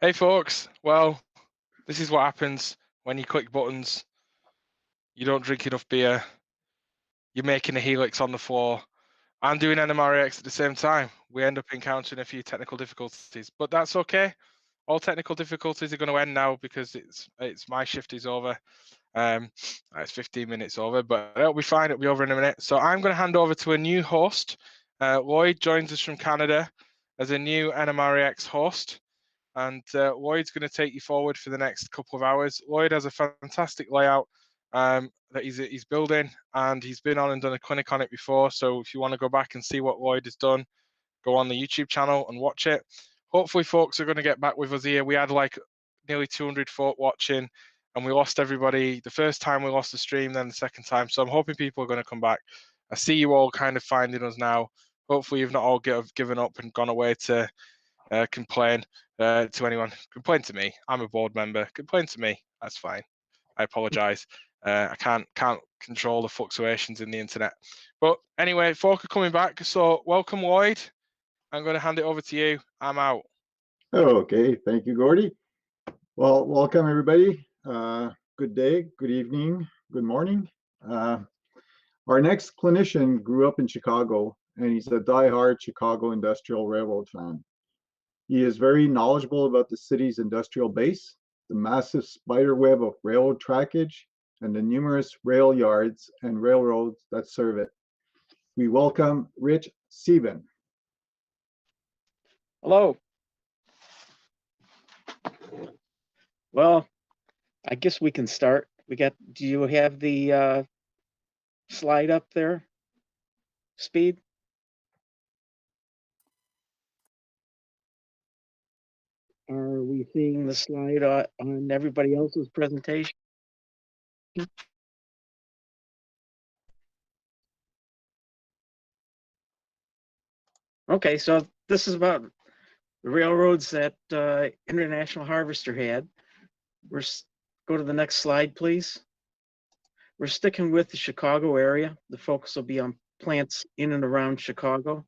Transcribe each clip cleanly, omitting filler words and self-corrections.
Hey folks, well, this is what happens when you click buttons, you don't drink enough beer, you're making a helix on the floor, and doing NMRAx at the same time. We end up encountering a few technical difficulties, but that's okay. All technical difficulties are going to end now because it's my shift is over. It's 15 minutes over, but it'll be fine. It'll be over in a minute. So I'm going to hand over to a new host. Lloyd joins us from Canada as a new NMRAx host. And Lloyd's going to take you forward for the next couple of hours. Lloyd has a fantastic layout that he's building, and he's been on and done a clinic on it before. So if you want to go back and see what Lloyd has done, go on the YouTube channel and watch it. Hopefully folks are going to get back with us here. We had like nearly 200 folk watching, and we lost everybody. The first time we lost the stream, then the second time. So I'm hoping people are going to come back. I see you all kind of finding us now. Hopefully you've not all given up and gone away to complain to anyone. Complain to me. I'm a board member. Complain to me. That's fine. I apologize. I can't control the fluctuations in the internet. But anyway, folk are coming back. So welcome, Lloyd. I'm going to hand it over to you. I'm out. Okay, thank you, Gordy. Well, welcome everybody. Good day, good evening, good morning. Our next clinician grew up in Chicago, and he's a die-hard Chicago Industrial Railroad fan. He is very knowledgeable about the city's industrial base, the massive spider web of railroad trackage, and the numerous rail yards and railroads that serve it. We welcome Rich Sieben. Hello. Well, I guess we can start. Do you have the slide up there? Speed? Are we seeing the slide on everybody else's presentation? Okay, so this is about the railroads that International Harvester had. Go to the next slide, please. We're sticking with the Chicago area. The focus will be on plants in and around Chicago.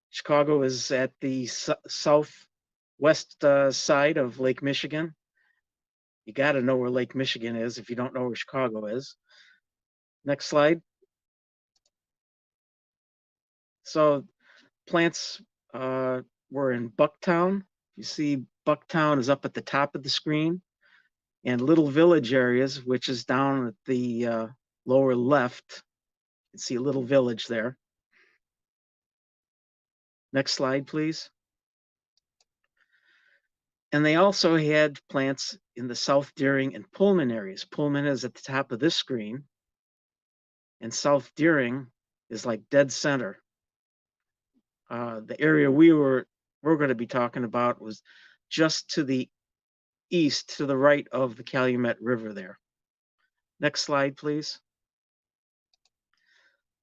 Chicago is at the southwest side of Lake Michigan. You got to know where Lake Michigan is if you don't know where Chicago is. Next slide. So plants were in Bucktown. You see Bucktown is up at the top of the screen, and Little Village areas, which is down at the lower left, you can see a little village there. Next slide, please. And they also had plants in the South Deering and Pullman areas. Pullman is at the top of this screen, and South Deering is like dead center. The area we're going to be talking about was just to the east, to the right of the Calumet River there. Next slide, please.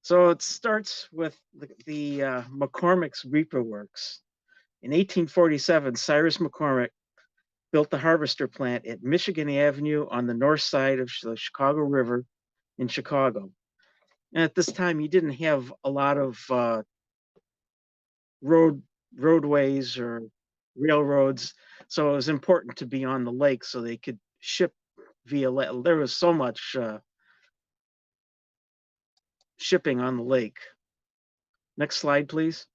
So it starts with the McCormick's Reaper Works. In 1847, Cyrus McCormick built the harvester plant at Michigan Avenue on the north side of the Chicago River in Chicago. And at this time, you didn't have a lot of roadways or railroads, so it was important to be on the lake so they could ship via. There was so much shipping on the lake. Next slide, please.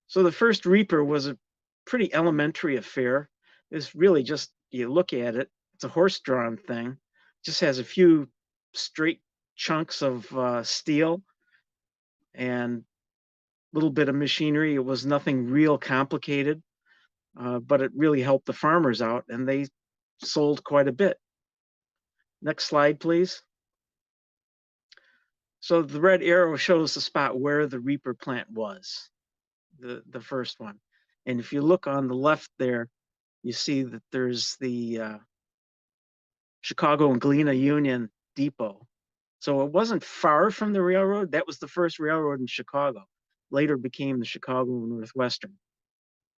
So the first Reaper was a pretty elementary affair. It's really just, you look at it, it's a horse-drawn thing. Just has a few straight chunks of steel and a little bit of machinery. It was nothing real complicated, but it really helped the farmers out, and they sold quite a bit. Next slide, please. So the red arrow shows the spot where the Reaper plant was, the first one. And if you look on the left there, you see that there's the Chicago and Galena Union Depot. So it wasn't far from the railroad. That was the first railroad in Chicago. Later became the Chicago Northwestern.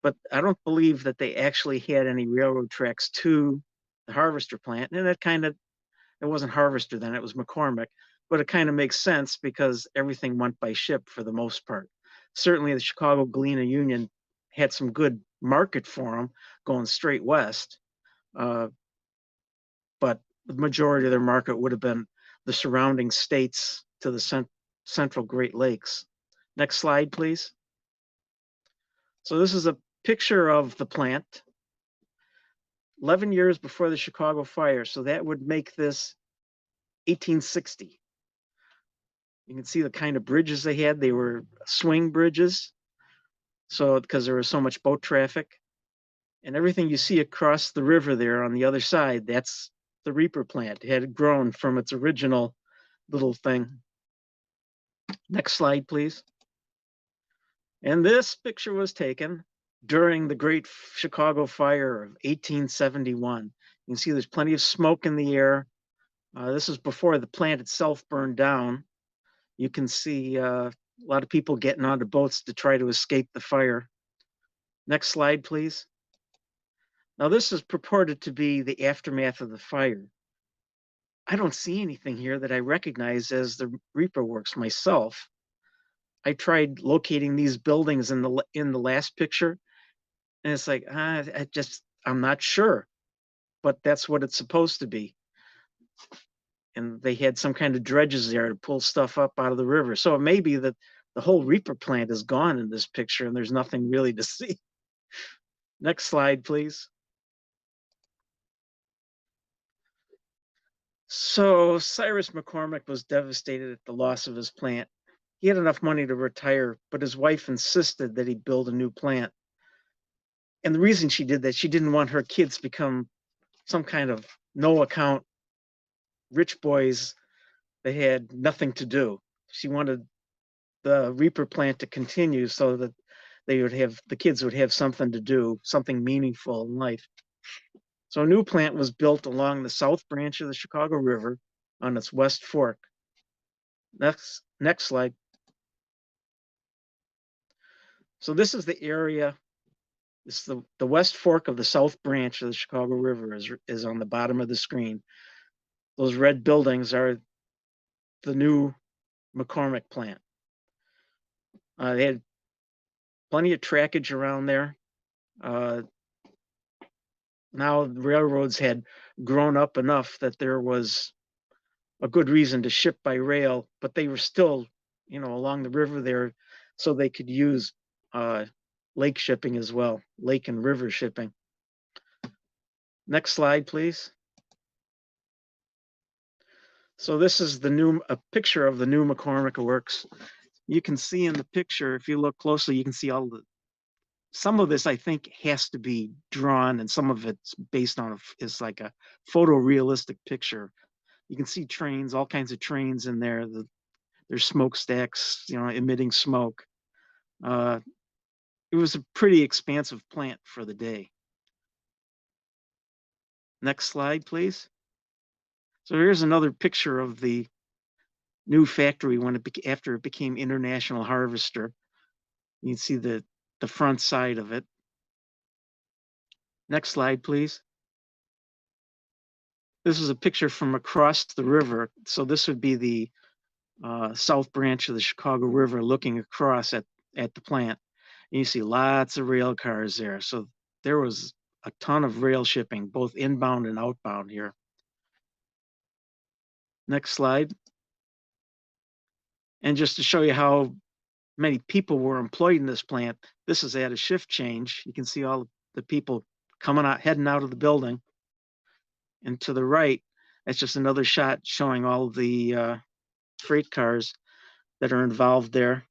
But I don't believe that they actually had any railroad tracks to the harvester plant. And it wasn't harvester then, it was McCormick. But it kind of makes sense because everything went by ship for the most part. Certainly the Chicago Galena Union had some good market for them going straight west. But the majority of their market would have been the surrounding states to the central Great Lakes. Next slide, please. So this is a picture of the plant 11 years before the Chicago fire. So that would make this 1860. You can see the kind of bridges they had. They were swing bridges. So because there was so much boat traffic. And everything you see across the river there on the other side, that's the Reaper plant. It had grown from its original little thing. Next slide, please. And this picture was taken during the Great Chicago Fire of 1871. You can see there's plenty of smoke in the air. This is before the plant itself burned down. You can see a lot of people getting onto boats to try to escape the fire. Next slide, please. Now this is purported to be the aftermath of the fire. I don't see anything here that I recognize as the Reaper Works myself. I tried locating these buildings in the last picture, and it's like, I'm not sure, but that's what it's supposed to be. And they had some kind of dredges there to pull stuff up out of the river. So it may be that the whole Reaper plant is gone in this picture and there's nothing really to see. Next slide, please. So Cyrus McCormick was devastated at the loss of his plant. He had enough money to retire, but his wife insisted that he build a new plant. And the reason she did that, she didn't want her kids to become some kind of no-account rich boys that had nothing to do. She wanted the Reaper plant to continue so that the kids would have something to do, something meaningful in life. So a new plant was built along the south branch of the Chicago River on its west fork. Next slide. So this is the area. This is the west fork of the south branch of the Chicago River is on the bottom of the screen. Those red buildings are the new McCormick plant. They had plenty of trackage around there. Now the railroads had grown up enough that there was a good reason to ship by rail, but they were still, along the river there, so they could use lake shipping as well, lake and river shipping. Next slide, please. So this is a picture of the new McCormick Works. You can see in the picture, if you look closely, you can see some of this I think has to be drawn, and some of it's based on is like a photorealistic picture. You can see trains, all kinds of trains in there. There's smokestacks, emitting smoke. It was a pretty expansive plant for the day. Next slide, please. So here's another picture of the new factory after it became International Harvester. You can see the front side of it. Next slide, please. This is a picture from across the river. So this would be the south branch of the Chicago River looking across at the plant. And you see lots of rail cars there. So there was a ton of rail shipping, both inbound and outbound here. Next slide. And just to show you how many people were employed in this plant, this is at a shift change. You can see all the people coming out, heading out of the building. And to the right, that's just another shot showing all the freight cars that are involved there.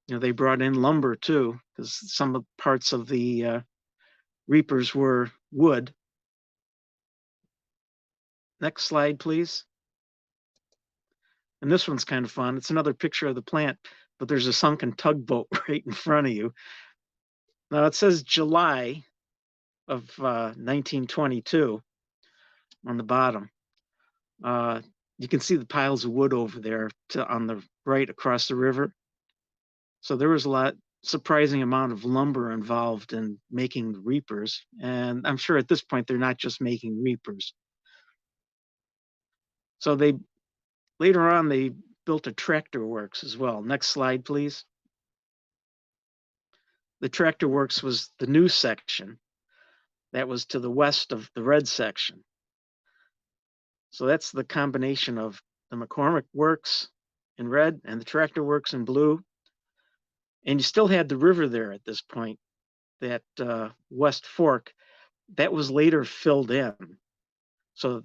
They brought in lumber too, because some of the parts of the reapers were wood. Next slide, please. And this one's kind of fun. It's another picture of the plant, but there's a sunken tugboat right in front of you. Now it says July of 1922 on the bottom. You can see the piles of wood over there on the right across the river. So there was a surprising amount of lumber involved in making the reapers. And I'm sure at this point, they're not just making reapers. So later on, they built a tractor works as well. Next slide, please. The tractor works was the new section that was to the west of the red section. So that's the combination of the McCormick Works in red and the tractor works in blue. And you still had the river there at this point, that West Fork. That was later filled in. So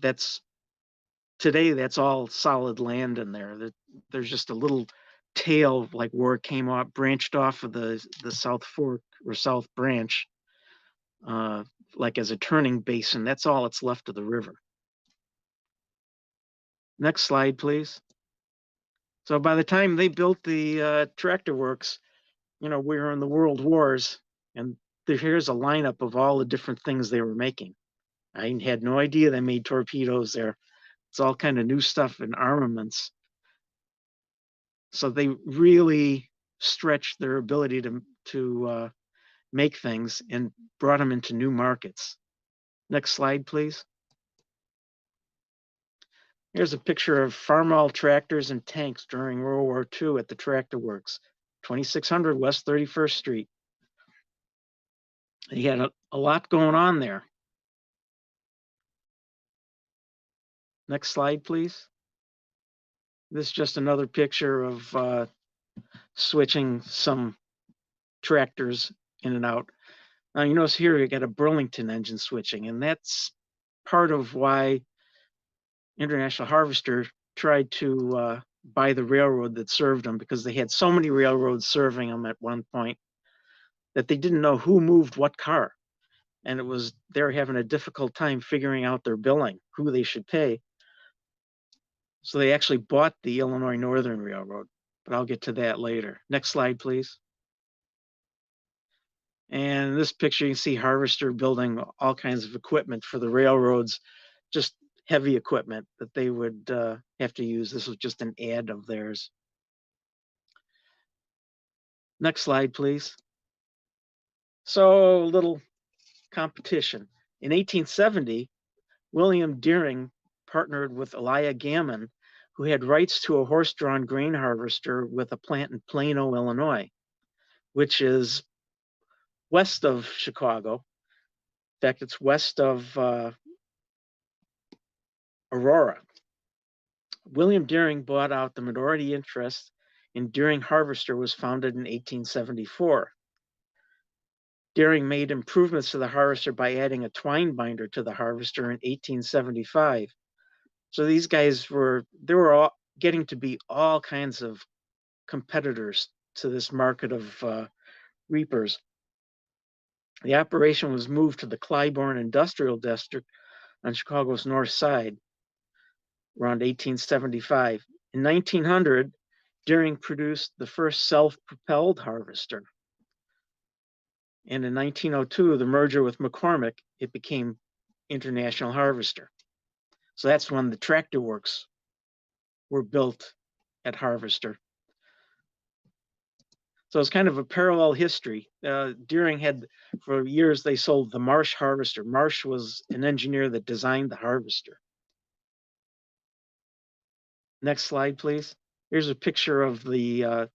today that's all solid land in there. There's just a little tail, like where it came off, branched off of the South Fork or South Branch, like as a turning basin. That's all that's left of the river. Next slide, please. So by the time they built the tractor works, we were in the World Wars, and here's a lineup of all the different things they were making. I had no idea they made torpedoes there. It's all kind of new stuff and armaments. So they really stretched their ability to make things and brought them into new markets. Next slide, please. Here's a picture of Farmall tractors and tanks during World War II at the Tractor Works, 2600 West 31st Street. He had a lot going on there. Next slide, please. This is just another picture of switching some tractors in and out. Now you notice here you got a Burlington engine switching, and that's part of why International Harvester tried to buy the railroad that served them, because they had so many railroads serving them at one point that they didn't know who moved what car. And they were having a difficult time figuring out their billing, who they should pay. So they actually bought the Illinois Northern Railroad, but I'll get to that later. Next slide, please. And in this picture, you can see Harvester building all kinds of equipment for the railroads, just heavy equipment that they would have to use. This was just an ad of theirs. Next slide, please. So a little competition. In 1870, William Deering partnered with Elia Gammon, who had rights to a horse-drawn grain harvester with a plant in Plano, Illinois, which is west of Chicago. In fact, it's west of Aurora. William Deering bought out the minority interest, and Deering Harvester was founded in 1874. Deering made improvements to the harvester by adding a twine binder to the harvester in 1875. So these guys they were all getting to be all kinds of competitors to this market of reapers. The operation was moved to the Clybourne Industrial District on Chicago's north side around 1875. In 1900, Deering produced the first self-propelled harvester. And in 1902, the merger with McCormick, it became International Harvester. So that's when the tractor works were built at Harvester. So it's kind of a parallel history. Deering had, for years, they sold the Marsh harvester. Marsh was an engineer that designed the harvester. Next slide, please. Here's a picture of the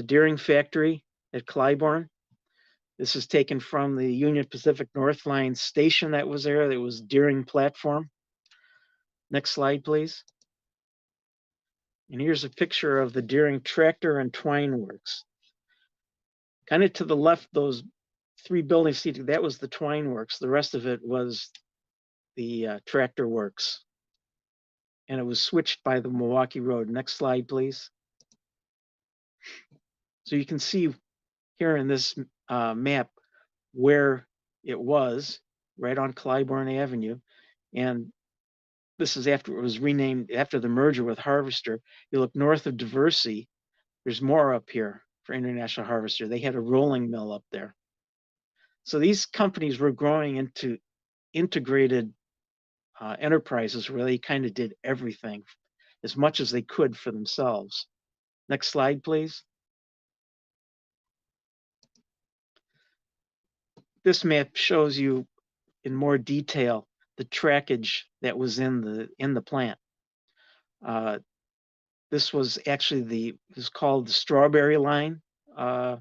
Deering factory at Clybourne. This is taken from the Union Pacific North Line station that was there. That was Deering platform. Next slide, please. And here's a picture of the Deering tractor and twine works. Kind of to the left, those 3 buildings, that was the twine works. The rest of it was the tractor works. And it was switched by the Milwaukee Road. Next slide, please. So you can see here in this map where it was, right on Clybourne Avenue. And this is after it was renamed, after the merger with Harvester. You look north of Diversey, there's more up here for International Harvester. They had a rolling mill up there. So these companies were growing into integrated enterprises where they kind of did everything as much as they could for themselves. Next slide, please. This map shows you in more detail the trackage that was in the plant. This was actually it was called the Strawberry Line of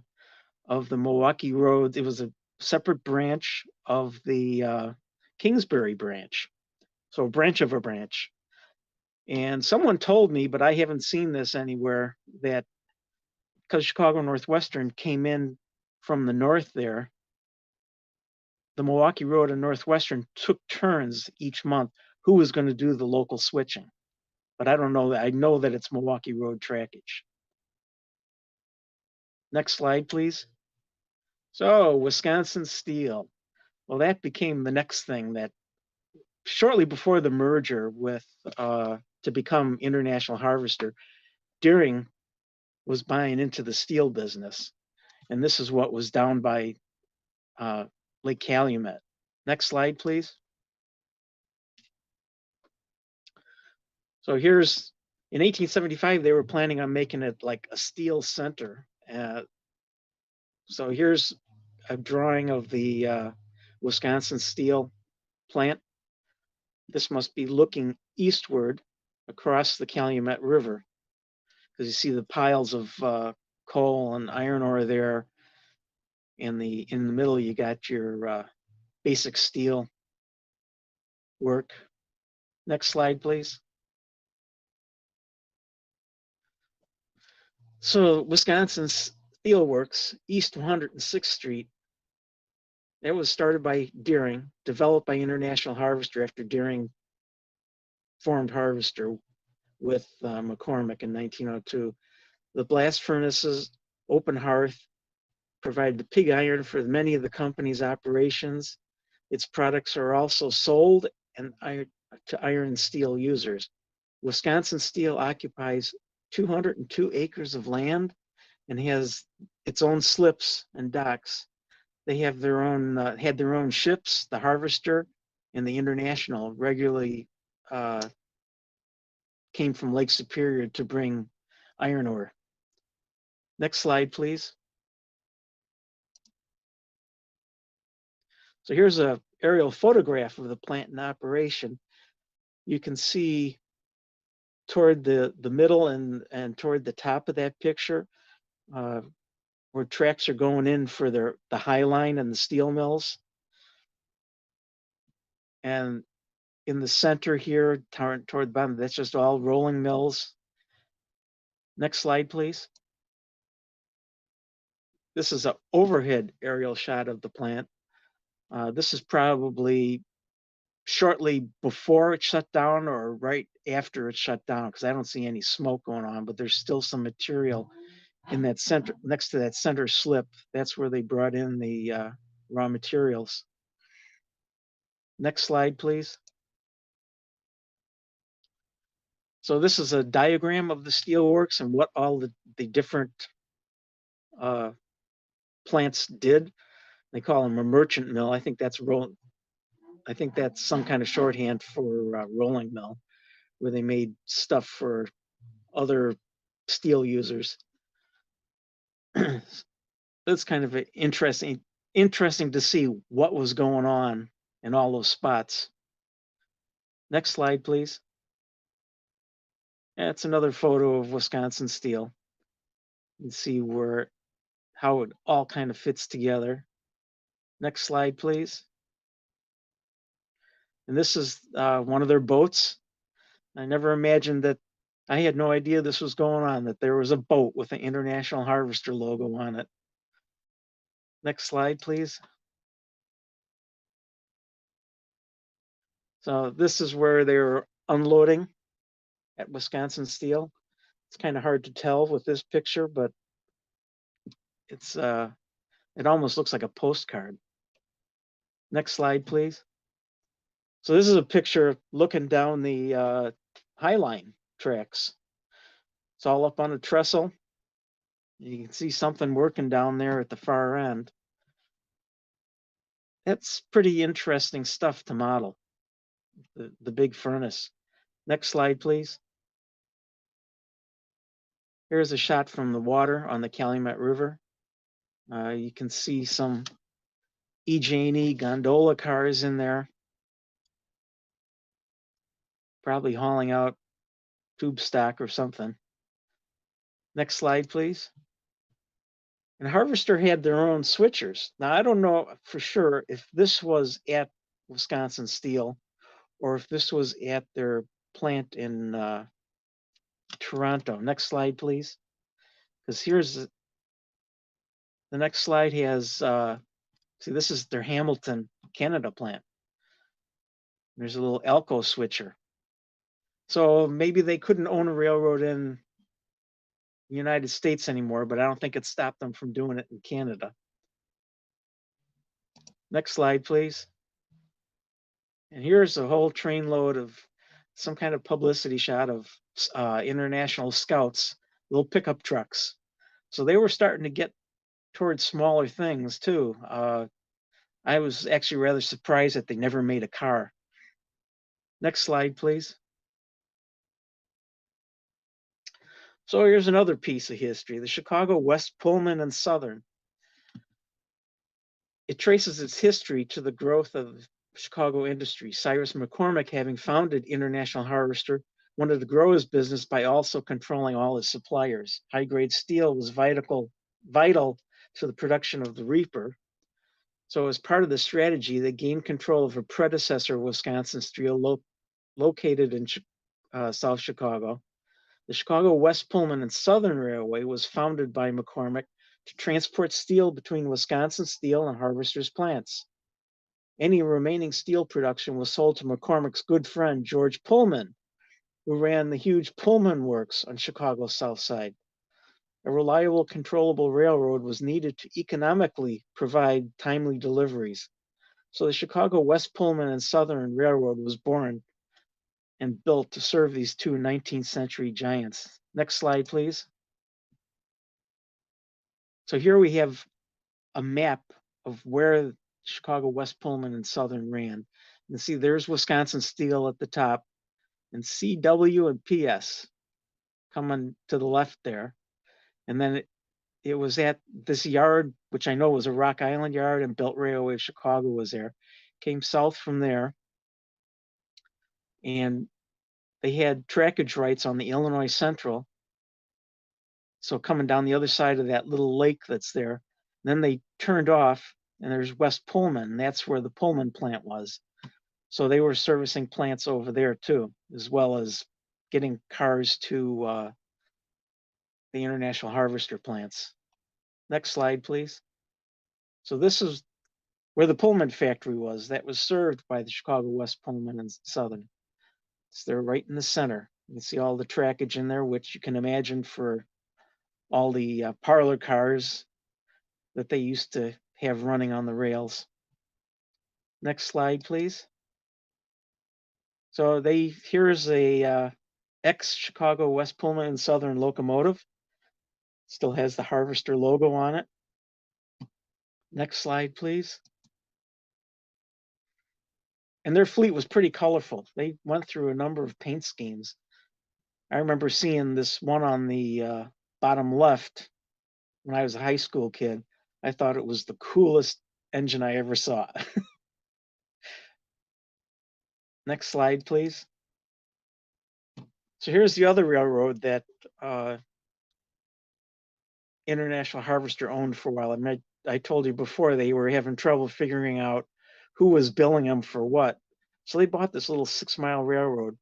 the Milwaukee Road. It was a separate branch of the Kingsbury branch, so a branch of a branch. And someone told me, but I haven't seen this anywhere, that because Chicago Northwestern came in from the north there, the Milwaukee Road and Northwestern took turns each month who was going to do the local switching. But I don't know that. I know that it's Milwaukee Road trackage. Next slide, please. So Wisconsin Steel. Well, that became the next thing that shortly before the merger with to become International Harvester, Deering was buying into the steel business. And this is what was down by Lake Calumet. Next slide, please. So here's, in 1875, they were planning on making it like a steel center. So here's a drawing of the Wisconsin Steel plant. This must be looking eastward across the Calumet River, because you see the piles of coal and iron ore there. In the middle, you got your basic steel work. Next slide, please. So Wisconsin Steel Works, East 106th Street, that was started by Deering, developed by International Harvester after Deering formed Harvester with McCormick in 1902. The blast furnaces, open hearth, provided the pig iron for many of the company's operations. Its products are also sold to iron and steel users. Wisconsin Steel occupies 202 acres of land and has its own slips and docks. They have their own had their own ships, the Harvester and the International, regularly came from Lake Superior to bring iron ore. Next slide, please. So here's an aerial photograph of the plant in operation. You can see toward the middle and toward the top of that picture where tracks are going in for the high line and the steel mills. And in the center here, toward the bottom, that's just all rolling mills. Next slide, please. This is an overhead aerial shot of the plant. This is probably shortly before it shut down or right after it shut down, because I don't see any smoke going on, but there's still some material in that center, next to that center slip. That's where they brought in the raw materials. Next slide, please. So this is a diagram of the steelworks and what all the different plants did. They call them a merchant mill. I think that's some kind of shorthand for rolling mill, where they made stuff for other steel users. It's kind of interesting to see what was going on in all those spots. Next slide, please. That's another photo of Wisconsin Steel. You can see how it all kind of fits together. Next slide, please. And this is one of their boats. I never imagined that. I had no idea this was going on, that there was a boat with an International Harvester logo on it. Next slide, please. So this is where they're unloading at Wisconsin Steel. It's kind of hard to tell with this picture, but it's it almost looks like a postcard. Next slide, please. So this is a picture looking down the Highline tracks. It's all up on a trestle. You can see something working down there at the far end. That's pretty interesting stuff to model, the big furnace. Next slide, please. Here's a shot from the water on the Calumet River. You can see some EJ&E gondola cars in there, probably hauling out tube stock or something. Next slide, please. And Harvester had their own switchers. Now, I don't know for sure if this was at Wisconsin Steel or if this was at their plant in Toronto. Next slide, please. Because here's the next slide has, see, this is their Hamilton, Canada plant. There's a little Alco switcher. So maybe they couldn't own a railroad in the United States anymore, but I don't think it stopped them from doing it in Canada. Next slide, please. And here's a whole trainload of some kind of publicity shot of international scouts, little pickup trucks. So they were starting to get towards smaller things too. I was actually rather surprised that they never made a car. Next slide, please. So here's another piece of history, the Chicago West Pullman and Southern. It traces its history to the growth of Chicago industry. Cyrus McCormick, having founded International Harvester, wanted to grow his business by also controlling all his suppliers. High-grade steel was vital to the production of the Reaper. So as part of the strategy, they gained control of a predecessor Wisconsin Steel located in South Chicago. The Chicago West Pullman and Southern Railway was founded by McCormick to transport steel between Wisconsin Steel and Harvester's plants. Any remaining steel production was sold to McCormick's good friend, George Pullman, who ran the huge Pullman Works on Chicago's South Side. A reliable, controllable railroad was needed to economically provide timely deliveries. So the Chicago West Pullman and Southern Railroad was born and built to serve these two 19th century giants. Next slide, please. So here we have a map of where Chicago West Pullman and Southern ran. You can see there's Wisconsin Steel at the top and CW and PS coming to the left there. And then it was at this yard, which I know was a Rock Island yard, and Belt Railway of Chicago was there. Came south from there. And they had trackage rights on the Illinois Central. So coming down the other side of that little lake that's there. Then they turned off, and there's West Pullman. And that's where the Pullman plant was. So they were servicing plants over there too, as well as getting cars to the International Harvester plants. Next slide, please. So this is where the Pullman factory was, that was served by the Chicago West Pullman and Southern. So they're right in the center. You can see all the trackage in there, which you can imagine for all the parlor cars that they used to have running on the rails. Next slide, please. So here's a ex-Chicago West Pullman and Southern locomotive. Still has the Harvester logo on it. Next slide, please. And their fleet was pretty colorful. They went through a number of paint schemes. I remember seeing this one on the bottom left when I was a high school kid. I thought it was the coolest engine I ever saw. Next slide, please. So here's the other railroad that International Harvester owned for a while. I told you before they were having trouble figuring out who was billing them for what. So they bought this little 6-mile railroad.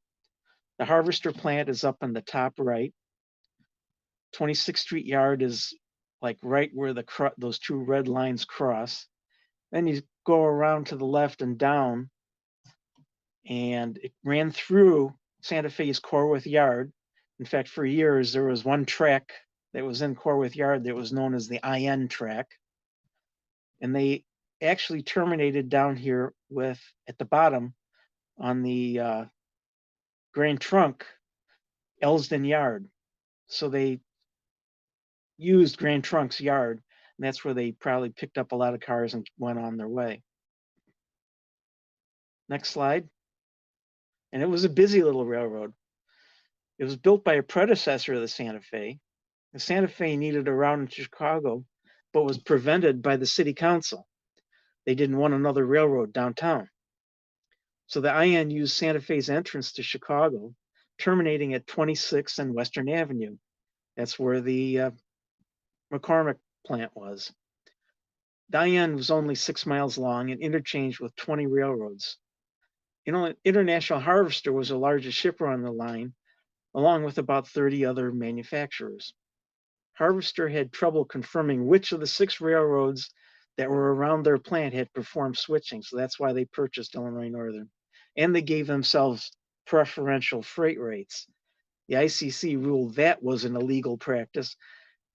The Harvester plant is up in the top right. 26th Street Yard is like right where those two red lines cross. Then you go around to the left and down, and it ran through Santa Fe's Corwith Yard. In fact, for years, there was one track that was in Corwith Yard that was known as the IN track. And they actually terminated down here at the bottom on the Grand Trunk, Elsden Yard. So they used Grand Trunk's yard, and that's where they probably picked up a lot of cars and went on their way. Next slide. And it was a busy little railroad. It was built by a predecessor of the Santa Fe. The Santa Fe needed a route into Chicago, but was prevented by the city council. They didn't want another railroad downtown. So the IN used Santa Fe's entrance to Chicago, terminating at 26th and Western Avenue. That's where the McCormick plant was. The IN was only 6 miles long and interchanged with 20 railroads. International Harvester was the largest shipper on the line, along with about 30 other manufacturers. Harvester had trouble confirming which of the 6 railroads that were around their plant had performed switching, so that's why they purchased Illinois Northern. And they gave themselves preferential freight rates. The ICC ruled that was an illegal practice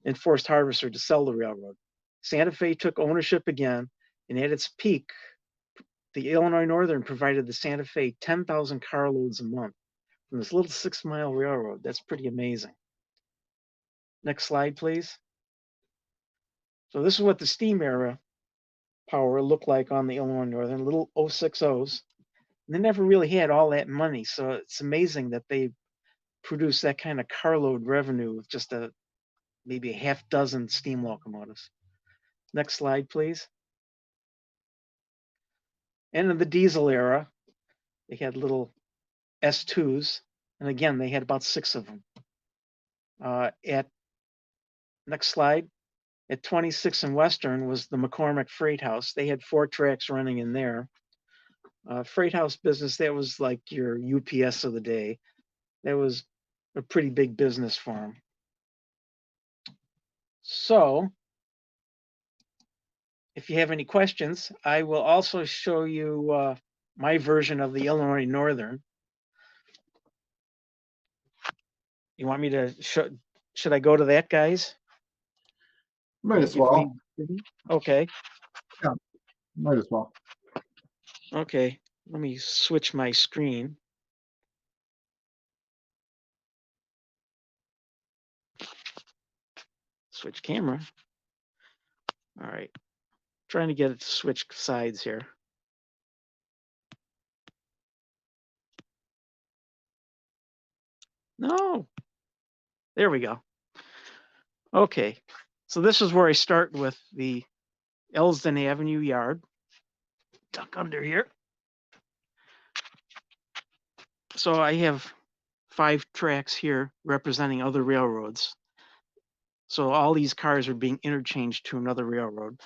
and forced Harvester to sell the railroad. Santa Fe took ownership again, and at its peak, the Illinois Northern provided the Santa Fe 10,000 carloads a month from this little 6-mile railroad. That's pretty amazing. Next slide, please. So this is what the steam era power looked like on the Illinois Northern, little 060s. And they never really had all that money, so it's amazing that they produced that kind of carload revenue with just maybe a half dozen steam locomotives. Next slide, please. And in the diesel era, they had little S2s, and again, they had about 6 of them. Next slide, at 26 and Western was the McCormick Freight House. They had 4 tracks running in there. Freight house business, that was like your UPS of the day. That was a pretty big business for them. So, if you have any questions, I will also show you my version of the Illinois Northern. You want me to show? Should I go to that, guys? Might as well. Okay. Yeah, might as well. Okay, let me switch my screen. Switch camera. All right, trying to get it to switch sides here. No, there we go. Okay, so this is where I start with the Elsden Avenue yard. Duck under here. So I have 5 tracks here representing other railroads. So all these cars are being interchanged to another railroad.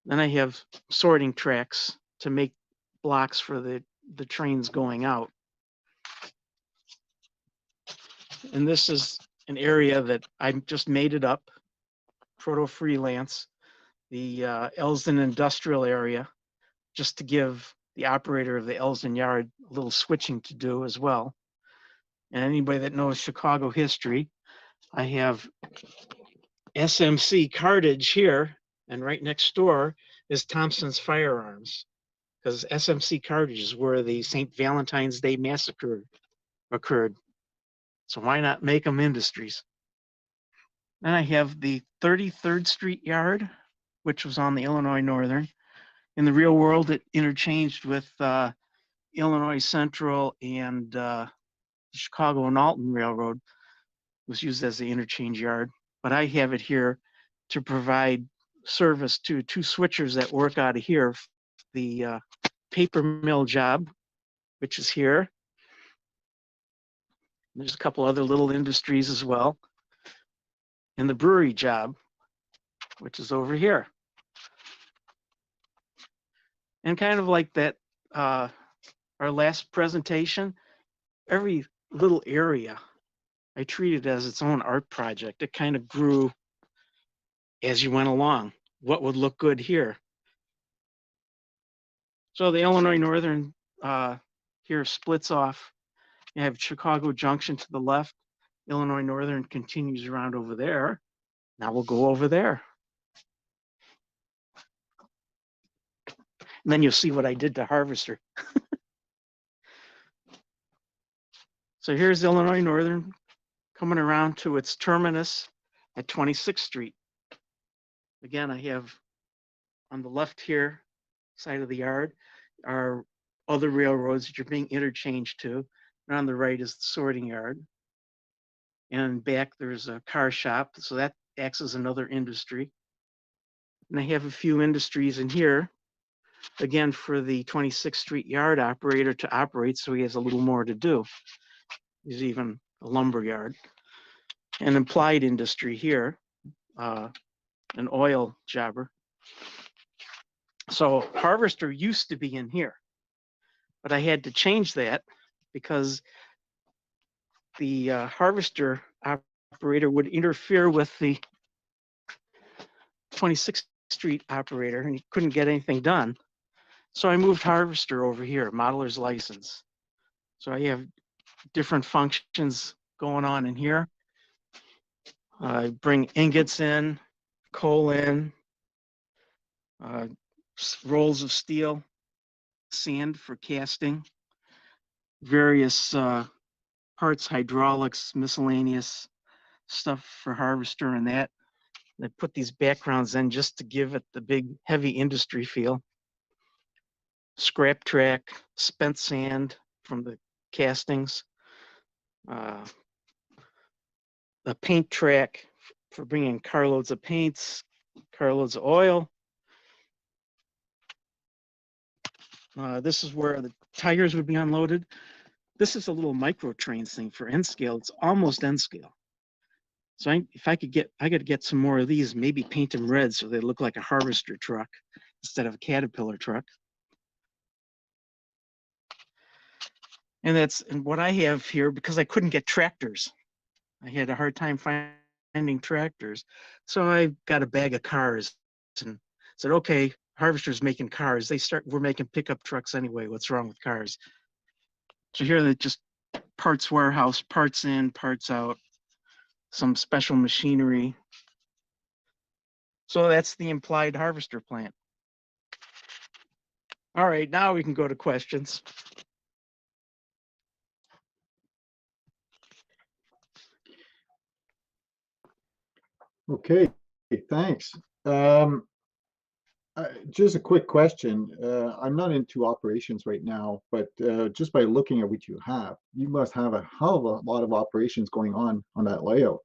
Then I have sorting tracks to make blocks for the trains going out. And this is an area that I just made it up, proto freelance, the Elsden industrial area. just to give the operator of the Elsden yard a little switching to do as well. And anybody that knows Chicago history, I have SMC cartage here, and right next door is Thompson's Firearms, because SMC cartage is where the St. Valentine's Day Massacre occurred. So why not make them industries? Then I have the 33rd Street yard, which was on the Illinois Northern. In the real world, it interchanged with Illinois Central and Chicago and Alton Railroad. It was used as the interchange yard. But I have it here to provide service to two switchers that work out of here. The paper mill job, which is here. There's a couple other little industries as well. And the brewery job, which is over here. And kind of like that, our last presentation, every little area I treated as its own art project. It kind of grew as you went along. What would look good here? So the Illinois Northern here splits off. You have Chicago Junction to the left. Illinois Northern continues around over there. Now we'll go over there. And then you'll see what I did to Harvester. So here's Illinois Northern coming around to its terminus at 26th Street. Again, I have on the left here side of the yard are other railroads that you're being interchanged to. And on the right is the sorting yard. And back there's a car shop. So that acts as another industry. And I have a few industries in here, again, for the 26th Street yard operator to operate, so he has a little more to do. There's even a lumber yard. An implied industry here, an oil jobber. So Harvester used to be in here, but I had to change that because the Harvester operator would interfere with the 26th Street operator, and he couldn't get anything done. So I moved Harvester over here, modeler's license. So I have different functions going on in here. I bring ingots in, coal in, rolls of steel, sand for casting, various parts, hydraulics, miscellaneous stuff for Harvester and that. And I put these backgrounds in just to give it the big heavy industry feel. Scrap track, spent sand from the castings, a paint track for bringing carloads of paints, carloads of oil. This is where the tires would be unloaded. This is a little micro trains thing for N scale. It's almost N scale. So if I could get some more of these, maybe paint them red so they look like a Harvester truck instead of a Caterpillar truck. And that's what I have here because I couldn't get tractors. I had a hard time finding tractors. So I got a bag of cars and said, okay, Harvester's making cars. We're making pickup trucks anyway. What's wrong with cars? So here they're just parts warehouse, parts in, parts out, some special machinery. So that's the implied Harvester plant. All right, now we can go to questions. Okay, thanks. Just a quick question. I'm not into operations right now, but just by looking at what you have, you must have a hell of a lot of operations going on that layout.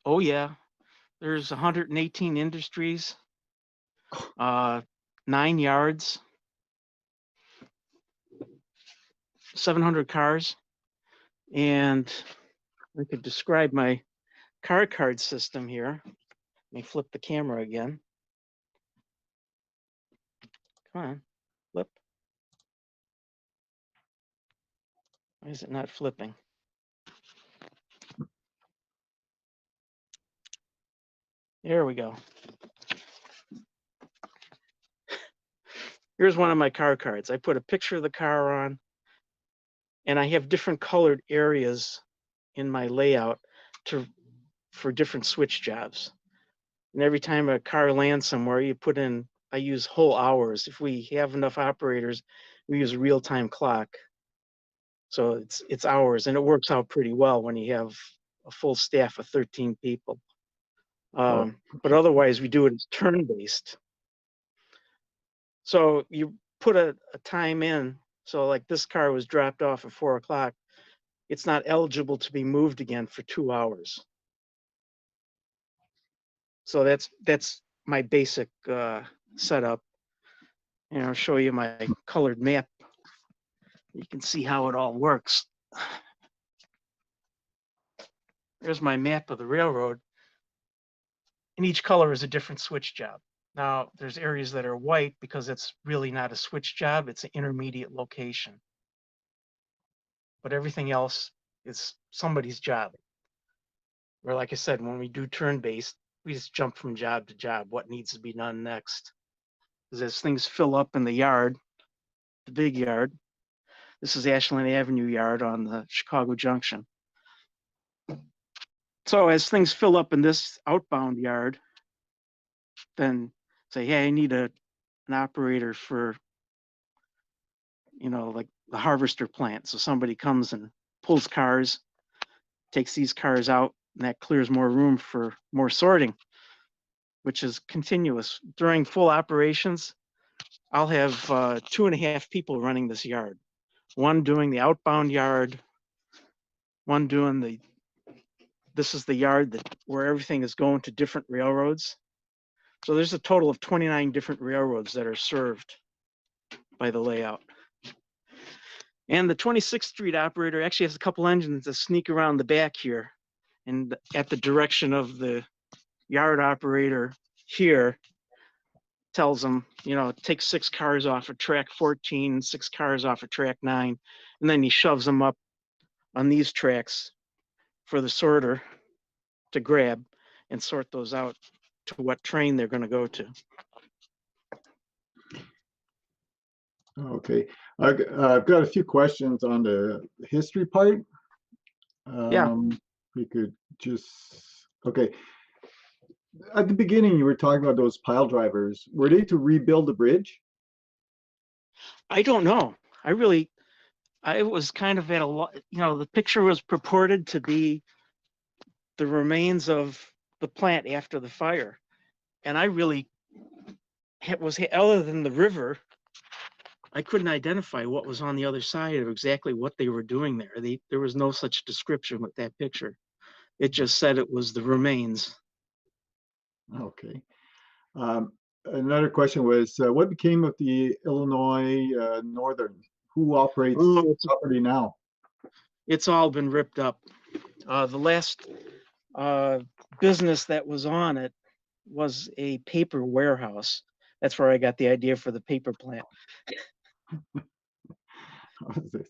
Oh yeah, there's 118 industries, 9 yards, 700 cars, and I could describe my car card system here. Let me flip the camera again. Come on, flip. Why is it not flipping? There we go. Here's one of my car cards. I put a picture of the car on, and I have different colored areas in my layout for different switch jobs. And every time a car lands somewhere, you put in, I use whole hours. If we have enough operators, we use a real-time clock. So it's hours, and it works out pretty well when you have a full staff of 13 people. But otherwise, we do it as turn-based. So you put a time in. So like this car was dropped off at 4 o'clock. It's not eligible to be moved again for 2 hours. So that's my basic setup. And I'll show you my colored map. You can see how it all works. There's my map of the railroad. And each color is a different switch job. Now, there's areas that are white because it's really not a switch job, it's an intermediate location. But everything else is somebody's job. Or like I said, when we do turn-based, we just jump from job to job, what needs to be done next. Because as things fill up in the yard, the big yard, this is Ashland Avenue yard on the Chicago Junction. So as things fill up in this outbound yard, then say, hey, I need an operator for, like the harvester plant. So somebody comes and pulls cars, takes these cars out, and that clears more room for more sorting, which is continuous. During full operations, I'll have 2.5 people running this yard. One doing the outbound yard, one doing this is the yard where everything is going to different railroads. So there's a total of 29 different railroads that are served by the layout. And the 26th Street operator actually has a couple engines that sneak around the back here. And at the direction of the yard operator here, tells them, take 6 cars off of track 14, 6 cars off of track 9. And then he shoves them up on these tracks for the sorter to grab and sort those out to what train they're going to go to. Okay, I've got a few questions on the history part. Yeah. We could just, okay. At the beginning, you were talking about those pile drivers. Were they to rebuild the bridge? I don't know. I was kind of at a lot, the picture was purported to be the remains of the plant after the fire. And I really other than the river, I couldn't identify what was on the other side of exactly what they were doing there. There was no such description with that picture. It just said it was the remains. Okay. Another question was, what became of the Illinois Northern? Who operates the property now? It's all been ripped up. The last business that was on it was a paper warehouse. That's where I got the idea for the paper plant.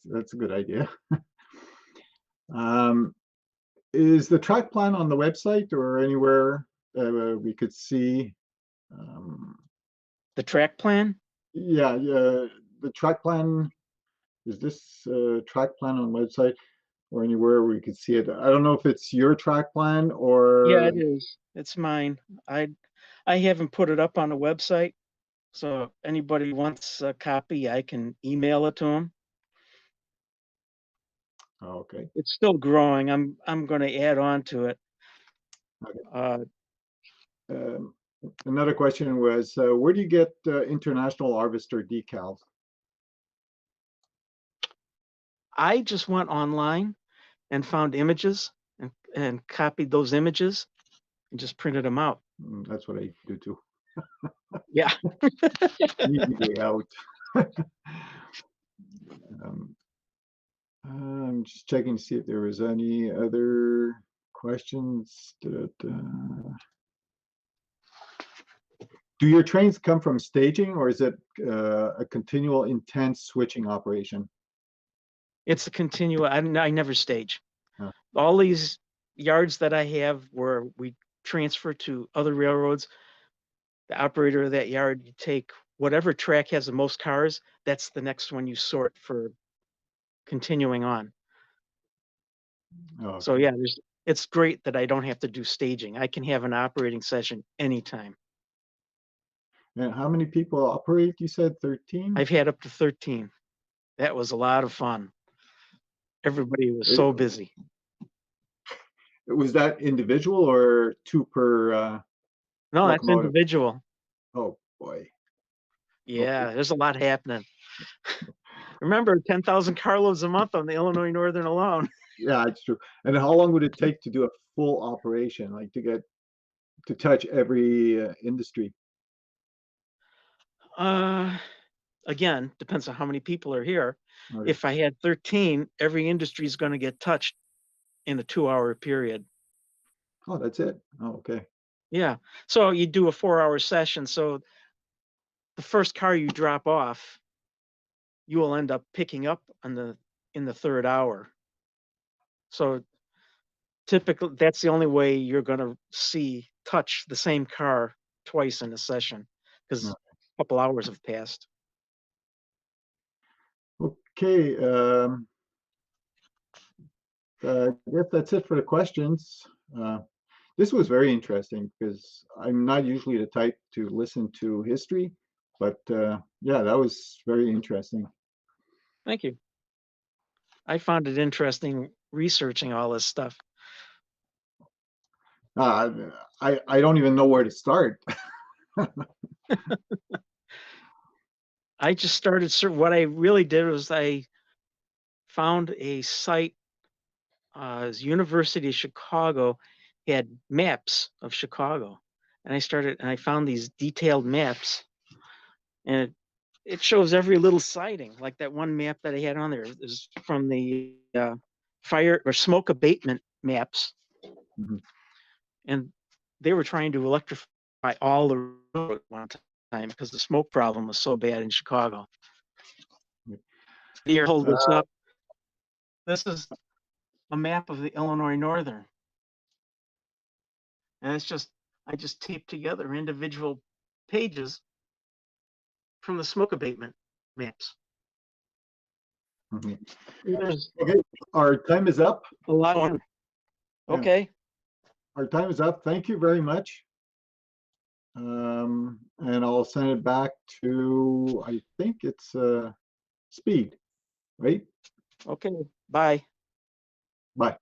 That's a good idea. Is the track plan on the website or anywhere we could see? The track plan? Yeah, the track plan. Is this track plan on the website or anywhere we could see it? I don't know if it's your track plan or. Yeah, it is. It's mine. I haven't put it up on the website, so if anybody wants a copy, I can email it to them. Oh, okay. It's still growing. I'm going to add on to it. Okay. Another question was, where do you get International Harvester decals? I just went online and found images and copied those images and just printed them out. That's what I do too. Yeah. Easy way out. I'm just checking to see if there was any other questions. Do your trains come from staging, or is it a continual intense switching operation? It's a continual. I never stage. Huh. All these yards that I have where we transfer to other railroads, the operator of that yard, you take whatever track has the most cars, that's the next one you sort for continuing on. Oh, So okay. yeah, it's great that I don't have to do staging. I can have an operating session anytime. And how many people operate? You said 13? I've had up to 13. That was a lot of fun. Everybody was so busy. Was that individual or two per No, that's locomotive? individual. Oh boy. Yeah, there's a lot happening. Remember, 10,000 carloads a month on the Illinois Northern alone. Yeah, it's true. And how long would it take to do a full operation, like to touch every industry? Again, depends on how many people are here. Okay. If I had 13, every industry is going to get touched in a 2-hour period. Oh, that's it. Oh, okay. Yeah. So you do a 4-hour session. So the first car you drop off, you will end up picking up in the 3rd hour. So typically, that's the only way you're going to touch the same car twice in a session, because a couple hours have passed. Okay. I guess that's it for the questions. This was very interesting because I'm not usually the type to listen to history, but yeah, that was very interesting. Thank you. I found it interesting researching all this stuff. I don't even know where to start. I just started, what I really did was I found a site, University of Chicago had maps of Chicago. And I found these detailed maps, and it shows every little siding. Like that one map that I had on there is from the fire or smoke abatement maps. Mhm. And they were trying to electrify all the road at one time because the smoke problem was so bad in Chicago. Here, hold this up. This is a map of the Illinois Northern. And I just taped together individual pages from the smoke abatement maps. Mhm. There's Okay, our time is up. a lot of. Okay. Our time is up. Thank you very much. And I'll send it back to, I think it's Speed, right? Okay. Bye. Bye.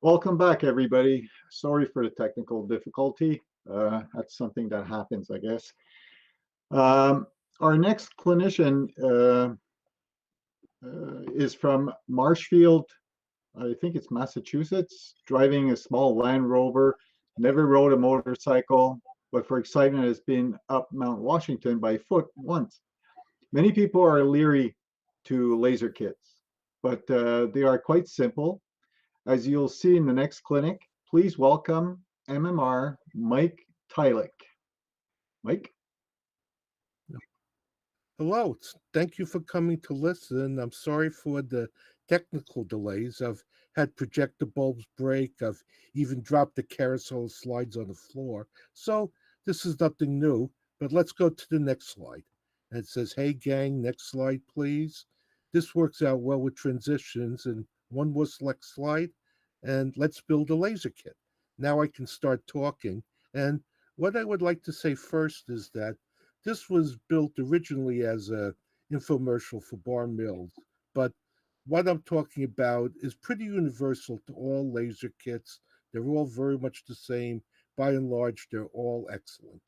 Welcome back, everybody. Sorry for the technical difficulty. That's something that happens, I guess. Our next clinician is from Marshfield, I think it's Massachusetts, driving a small Land Rover, never rode a motorcycle, but for excitement has been up Mount Washington by foot once. Many people are leery to laser kits, but they are quite simple. As you'll see in the next clinic, please welcome MMR Mike Tylick. Mike? Hello, thank you for coming to listen. I'm sorry for the technical delays. I've had projector bulbs break. I've even dropped the carousel slides on the floor. So this is nothing new, but let's go to the next slide. And it says, hey gang, next slide, please. This works out well with transitions, and one more select slide, and let's build a laser kit. Now I can start talking. And what I would like to say first is that this was built originally as a infomercial for bar mills, but what I'm talking about is pretty universal to all laser kits. They're all very much the same. By and large, they're all excellent.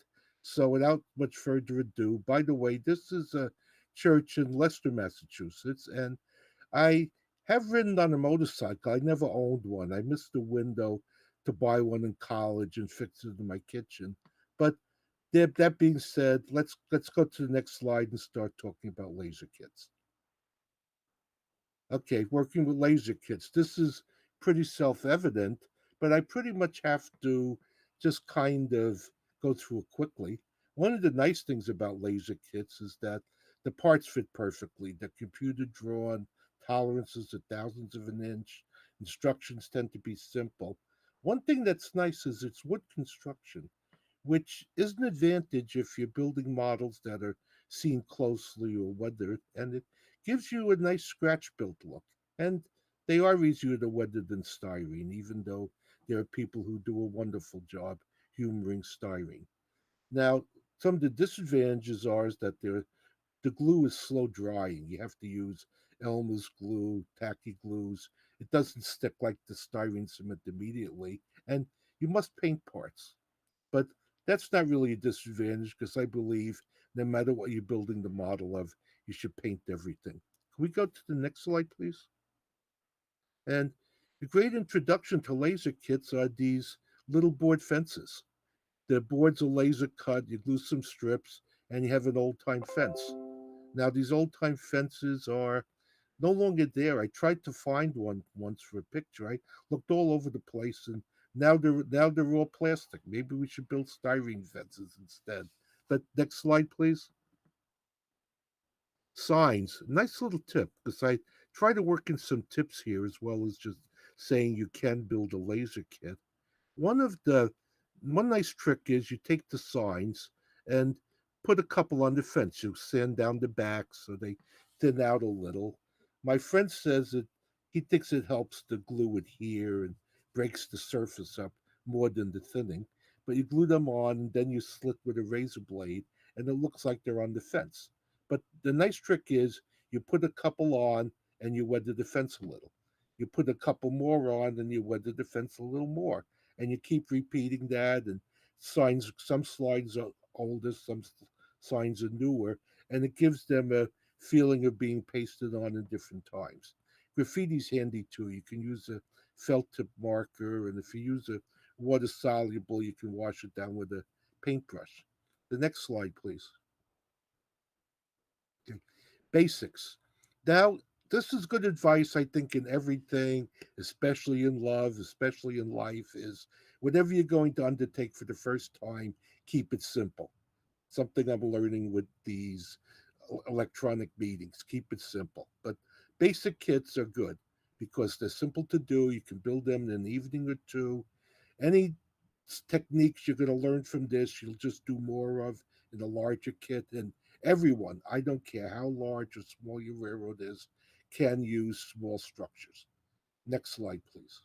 So without much further ado, by the way, this is a church in Leicester, Massachusetts, and I have ridden on a motorcycle. I never owned one. I missed the window to buy one in college and fix it in my kitchen. But that being said, let's go to the next slide and start talking about laser kits. Okay, working with laser kits. This is pretty self-evident, but I pretty much have to just kind of go through it quickly. One of the nice things about laser kits is that the parts fit perfectly. They're computer drawn, tolerances are thousandths of an inch, instructions tend to be simple. One thing that's nice is it's wood construction, which is an advantage if you're building models that are seen closely or weathered, and it gives you a nice scratch built look. And they are easier to weather than styrene, even though there are people who do a wonderful job humoring styrene. Now, some of the disadvantages are is that the glue is slow drying. You have to use Elmer's glue, tacky glues. It doesn't stick like the styrene cement immediately, and you must paint parts. But that's not really a disadvantage because I believe no matter what you're building the model of, you should paint everything. Can we go to the next slide, please? And a great introduction to laser kits are these little board fences. The boards are laser cut, you glue some strips, and you have an old time fence. Now, these old time fences are no longer there. I tried to find one once for a picture. I looked all over the place, and now they're all plastic. Maybe we should build styrene fences instead. But next slide, please. Signs. Nice little tip because I try to work in some tips here as well as just saying you can build a laser kit. One of the one nice trick is you take the signs and put a couple on the fence. You sand down the back so they thin out a little. My friend says that he thinks it helps the glue adhere and breaks the surface up more than the thinning. But you glue them on, and then you slit with a razor blade, and it looks like they're on the fence. But the nice trick is you put a couple on and you weather the fence a little. You put a couple more on and you weather the fence a little more, and you keep repeating that. And signs, some slides are older, some signs are newer, and it gives them a feeling of being pasted on in different times. Graffiti's handy too. You can use a felt tip marker, and if you use a water soluble, you can wash it down with a paintbrush. The next slide, please. Okay. Basics. Now, this is good advice, I think, in everything, especially in love, especially in life, is whatever you're going to undertake for the first time, keep it simple. Something I'm learning with these electronic meetings. Keep it simple. But basic kits are good because they're simple to do. You can build them in an evening or two. Any techniques you're going to learn from this, you'll just do more of in a larger kit. And everyone, I don't care how large or small your railroad is, can use small structures. Next slide, please.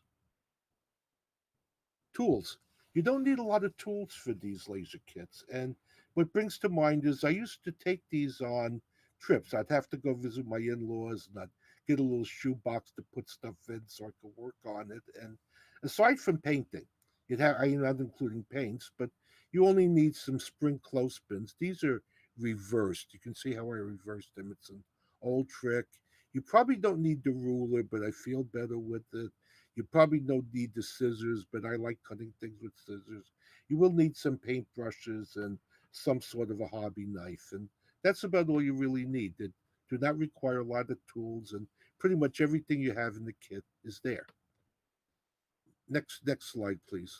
Tools. You don't need a lot of tools for these laser kits. And what brings to mind is I used to take these on trips. I'd have to go visit my in laws and I'd get a little shoebox to put stuff in so I could work on it. And Aside from painting, I'm not including paints, but you only need some spring clothespins. These are reversed. You can see how I reversed them. It's an old trick. You probably don't need the ruler, but I feel better with it. You probably don't need the scissors, but I like cutting things with scissors. You will need some paintbrushes and some sort of a hobby knife, and that's about all you really need. They do not require a lot of tools, and pretty much everything you have in the kit is there. Next slide, please.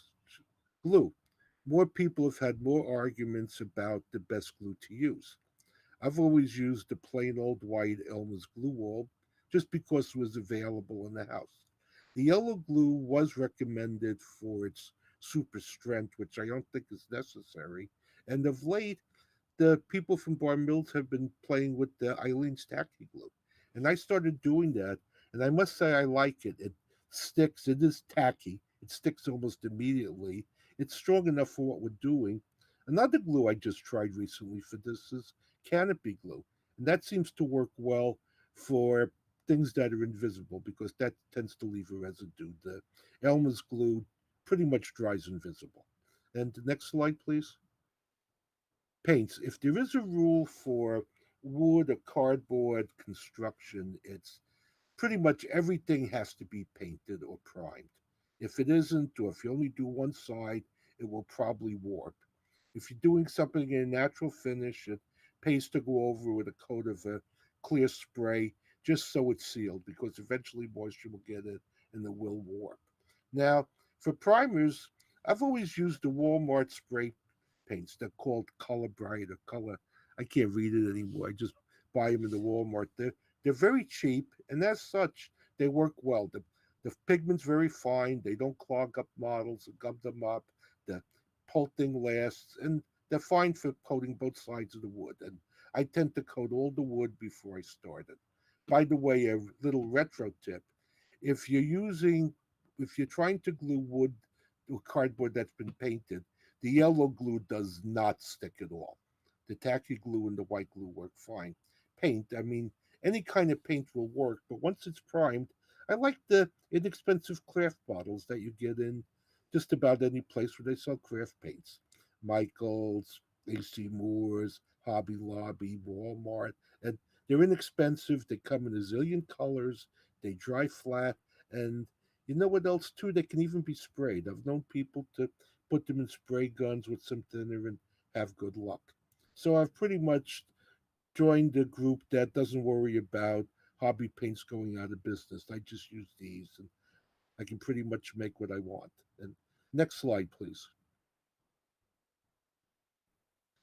Glue. More people have had more arguments about the best glue to use. I've always used the plain old white Elmer's glue wall just because it was available in the house. The yellow glue was recommended for its super strength, which I don't think is necessary. And of late, the people from Bar Mills have been playing with the Eileen's tacky glue. And I started doing that, and I must say I like it. It sticks, it is tacky, it sticks almost immediately. It's strong enough for what we're doing. Another glue I just tried recently for this is canopy glue. And that seems to work well for things that are invisible because that tends to leave a residue. The Elmer's glue pretty much dries invisible. And the next slide, please. Paints. If there is a rule for wood or cardboard construction, it's pretty much everything has to be painted or primed. If it isn't, or if you only do one side, it will probably warp. If you're doing something in a natural finish, it pays to go over with a coat of a clear spray just so it's sealed because eventually moisture will get it and it will warp. Now, for primers, I've always used the Walmart spray paints. They're called Color Bright or Color. I can't read it anymore. I just buy them in the Walmart. They're very cheap, and as such, they work well. The pigment's very fine. They don't clog up models or gum them up. The pulping lasts, and they're fine for coating both sides of the wood. And I tend to coat all the wood before I start it. By the way, a little retro tip: if you're using, if you're trying to glue wood to cardboard that's been painted, the yellow glue does not stick at all. The tacky glue and the white glue work fine. Paint, I mean, any kind of paint will work, but once it's primed, I like the inexpensive craft bottles that you get in just about any place where they sell craft paints. Michael's, AC Moore's, Hobby Lobby, Walmart, and they're inexpensive. They come in a zillion colors. They dry flat, and you know what else too? They can even be sprayed. I've known people to put them in spray guns with some thinner and have good luck. So I've pretty much joined a group that doesn't worry about hobby paints going out of business. I just use these and I can pretty much make what I want. And next slide, please.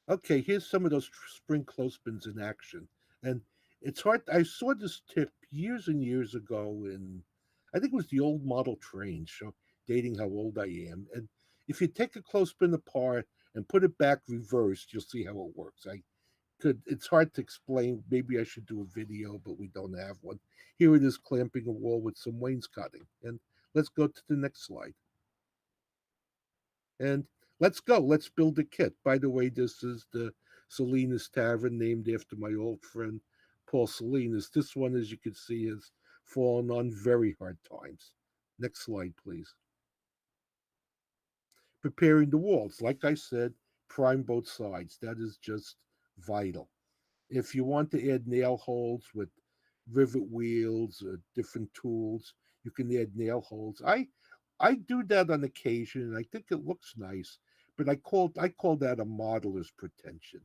Okay, here's some of those spring clothespins in action. And it's hard. I saw this tip years and years ago in, I think it was the old model train show, dating how old I am. And if you take a clothespin apart and put it back reversed, you'll see how it works. It's hard to explain. Maybe I should do a video, but we don't have one. Here it is clamping a wall with some wainscoting. And let's go to the next slide. And let's go. Let's build a kit. By the way, this is the Salinas Tavern, named after my old friend Paul Salinas. This one, as you can see, has fallen on very hard times. Next slide, please. Preparing the walls. Like I said, prime both sides. That is just vital. If you want to add nail holes with rivet wheels or different tools, you can add nail holes. I do that on occasion, and I think it looks nice. But I call that a modeler's pretension.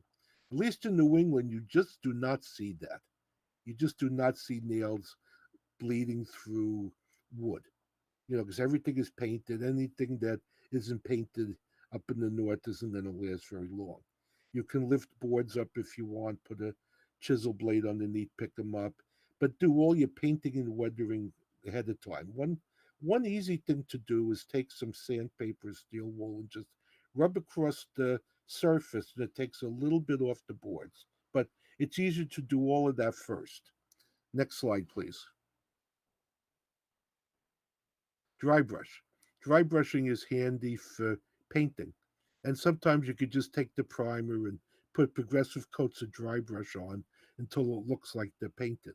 At least in New England, you just do not see that. You just do not see nails bleeding through wood. Because everything is painted. Anything that isn't painted up in the north isn't going to last very long. You can lift boards up if you want, put a chisel blade underneath, pick them up, but do all your painting and weathering ahead of time. One easy thing to do is take some sandpaper, steel wool, and just rub across the surface, and it takes a little bit off the boards. But it's easier to do all of that first. Next slide, please. Dry brush. Dry brushing is handy for painting. And sometimes you could just take the primer and put progressive coats of dry brush on until it looks like they're painted.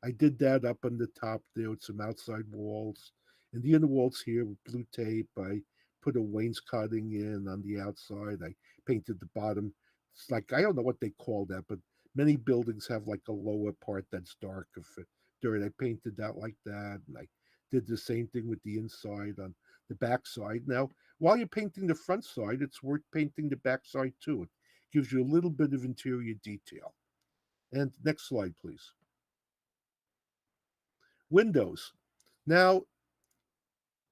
I did that up on the top there with some outside walls. And the inner walls here with blue tape. I put a wainscoting in on the outside. I painted the bottom. It's like, I don't know what they call that, but many buildings have like a lower part that's darker for dirt. I painted that like that, and I did the same thing with the inside on the back side. Now, while you're painting the front side, it's worth painting the back side too. It gives you a little bit of interior detail. And next slide, please. Windows. Now,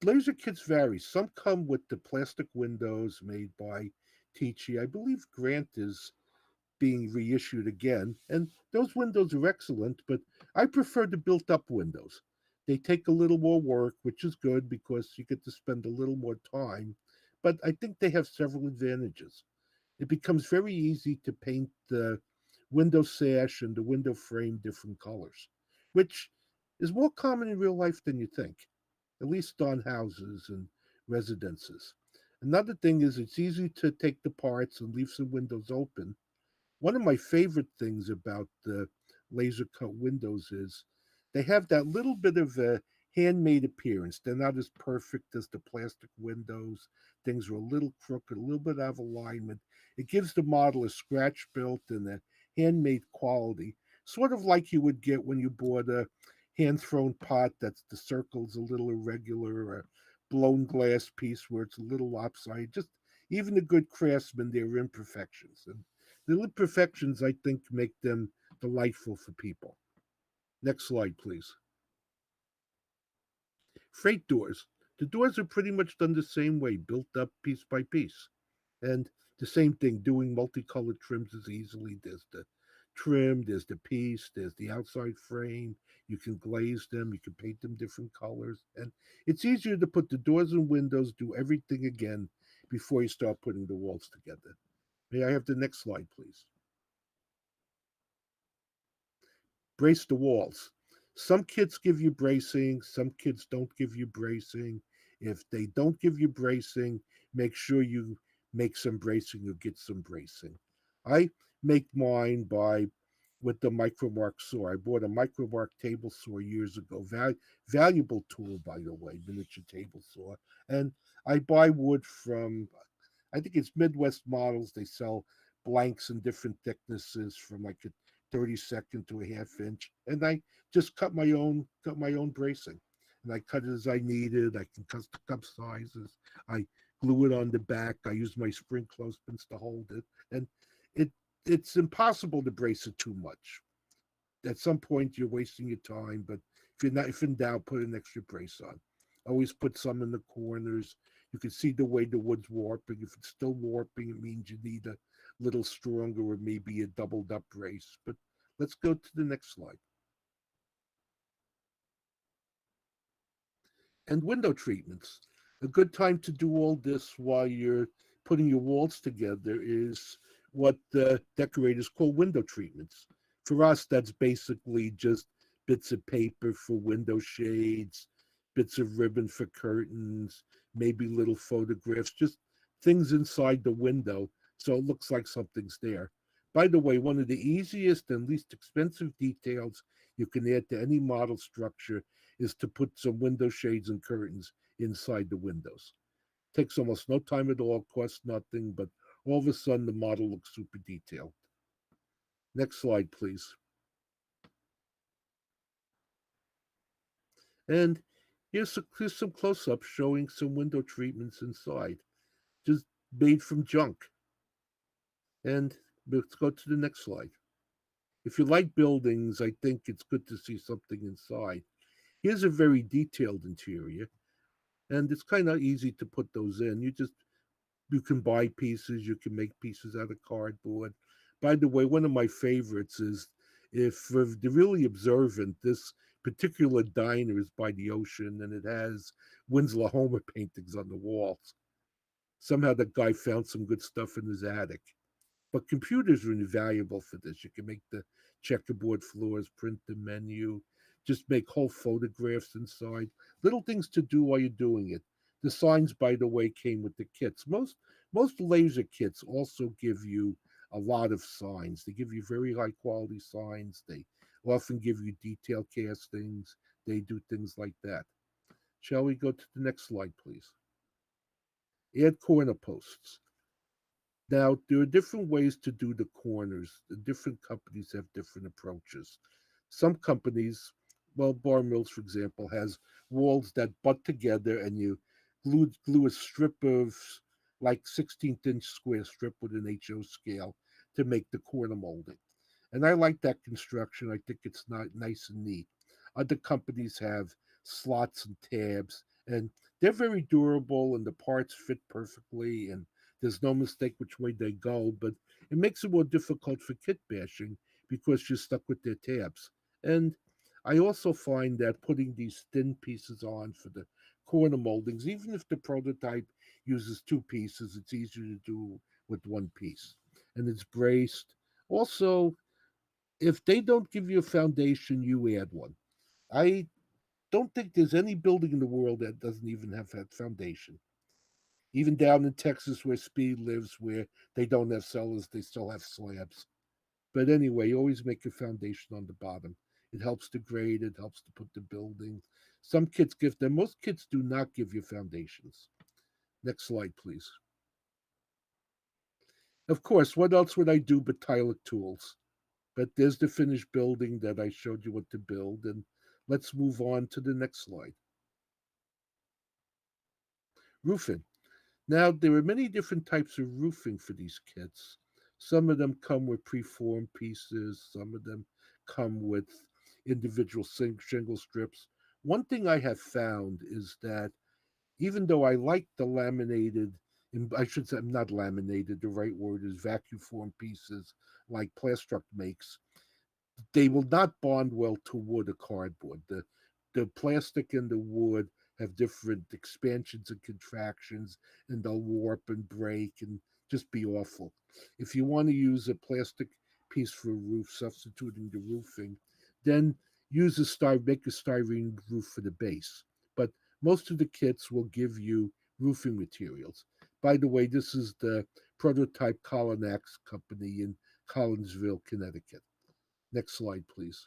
laser kits vary. Some come with the plastic windows made by Tichy. I believe Grant is being reissued again, and those windows are excellent, but I prefer the built up windows. They take a little more work, which is good because you get to spend a little more time, but I think they have several advantages. It becomes very easy to paint the window sash and the window frame different colors, which is more common in real life than you think, at least on houses and residences. Another thing is it's easy to take the parts and leave some windows open. One of my favorite things about the laser cut windows is they have that little bit of a handmade appearance. They're not as perfect as the plastic windows. Things are a little crooked, a little bit out of alignment. It gives the model a scratch built and a handmade quality, sort of like you would get when you bought a hand thrown pot that's the circle's a little irregular, or a blown glass piece where it's a little lopsided. Just even the good craftsmen, there are imperfections. And the imperfections, I think, make them delightful for people. Next slide, please. Freight doors. The doors are pretty much done the same way, built up piece by piece. And the same thing, doing multicolored trims is easily. There's the trim, there's the piece, there's the outside frame. You can glaze them, you can paint them different colors. And it's easier to put the doors and windows, do everything again before you start putting the walls together. May I have the next slide, please? Brace the walls. Some kits give you bracing, some kits don't give you bracing. If they don't give you bracing, make sure you make some bracing or get some bracing. I make mine by with the Micromark saw. I bought a Micromark table saw years ago. Valuable tool, by the way, miniature table saw. And I buy wood from, I think it's Midwest Models. They sell blanks in different thicknesses from like a 32nd to a half inch, and I just cut my own bracing, and I cut it as I needed. I can custom up sizes. I glue it on the back. I use my spring clothespins to hold it, and it it's impossible to brace it too much. At some point, you're wasting your time, but if in doubt, put an extra brace on. Always put some in the corners. You can see the way the wood's warping. If it's still warping, it means you need a little stronger or maybe a doubled up brace. But let's go to the next slide. And window treatments. A good time to do all this while you're putting your walls together is what the decorators call window treatments. For us, that's basically just bits of paper for window shades, bits of ribbon for curtains, maybe little photographs, just things inside the window so it looks like something's there. By the way, one of the easiest and least expensive details you can add to any model structure is to put some window shades and curtains inside the windows. Takes almost no time at all, costs nothing, but all of a sudden the model looks super detailed. Next slide, please. And here's some close-ups showing some window treatments inside, just made from junk. And let's go to the next slide. If you like buildings, I think it's good to see something inside. Here's a very detailed interior, and it's kind of easy to put those in. You can buy pieces, you can make pieces out of cardboard. By the way, one of my favorites is, if they're really observant, this particular diner is by the ocean and it has Winslow Homer paintings on the walls. Somehow that guy found some good stuff in his attic. But computers are invaluable for this. You can make the checkerboard floors, print the menu, just make whole photographs inside. Little things to do while you're doing it. The signs, by the way, came with the kits. Most laser kits also give you a lot of signs. They give you very high quality signs. They often give you detail castings. They do things like that. Shall we go to the next slide, please? Add corner posts. Now, there are different ways to do the corners. The different companies have different approaches. Some companies, well, Bar Mills, for example, has walls that butt together and you glue a strip of like 16th inch square strip with an HO scale to make the corner molding. And I like that construction. I think it's not nice and neat. Other companies have slots and tabs, and they're very durable, and the parts fit perfectly, and there's no mistake which way they go. But it makes it more difficult for kit bashing because you're stuck with their tabs. And I also find that putting these thin pieces on for the corner moldings, even if the prototype uses two pieces, it's easier to do with one piece. And it's braced. Also, if they don't give you a foundation, you add one. I don't think there's any building in the world that doesn't even have that foundation. Even down in Texas where Speed lives, where they don't have cellars, they still have slabs. But anyway, always make a foundation on the bottom. It helps to grade, it helps to put the building. Some kits give them, most kits do not give you foundations. Next slide, please. Of course, what else would I do but Tyler tools? But there's the finished building that I showed you what to build, and let's move on to the next slide. Roofing. Now, there are many different types of roofing for these kits. Some of them come with preformed pieces, some of them come with individual shingle strips. One thing I have found is that even though I like the laminated, I should say not laminated, the right word is vacuum formed pieces like Plastruct makes, they will not bond well to wood or cardboard. The plastic and the wood have different expansions and contractions, and they'll warp and break and just be awful. If you want to use a plastic piece for a roof, substituting the roofing, then make a styrene roof for the base. But most of the kits will give you roofing materials. By the way, this is the prototype NMRAx company in Collinsville, Connecticut. Next slide, please.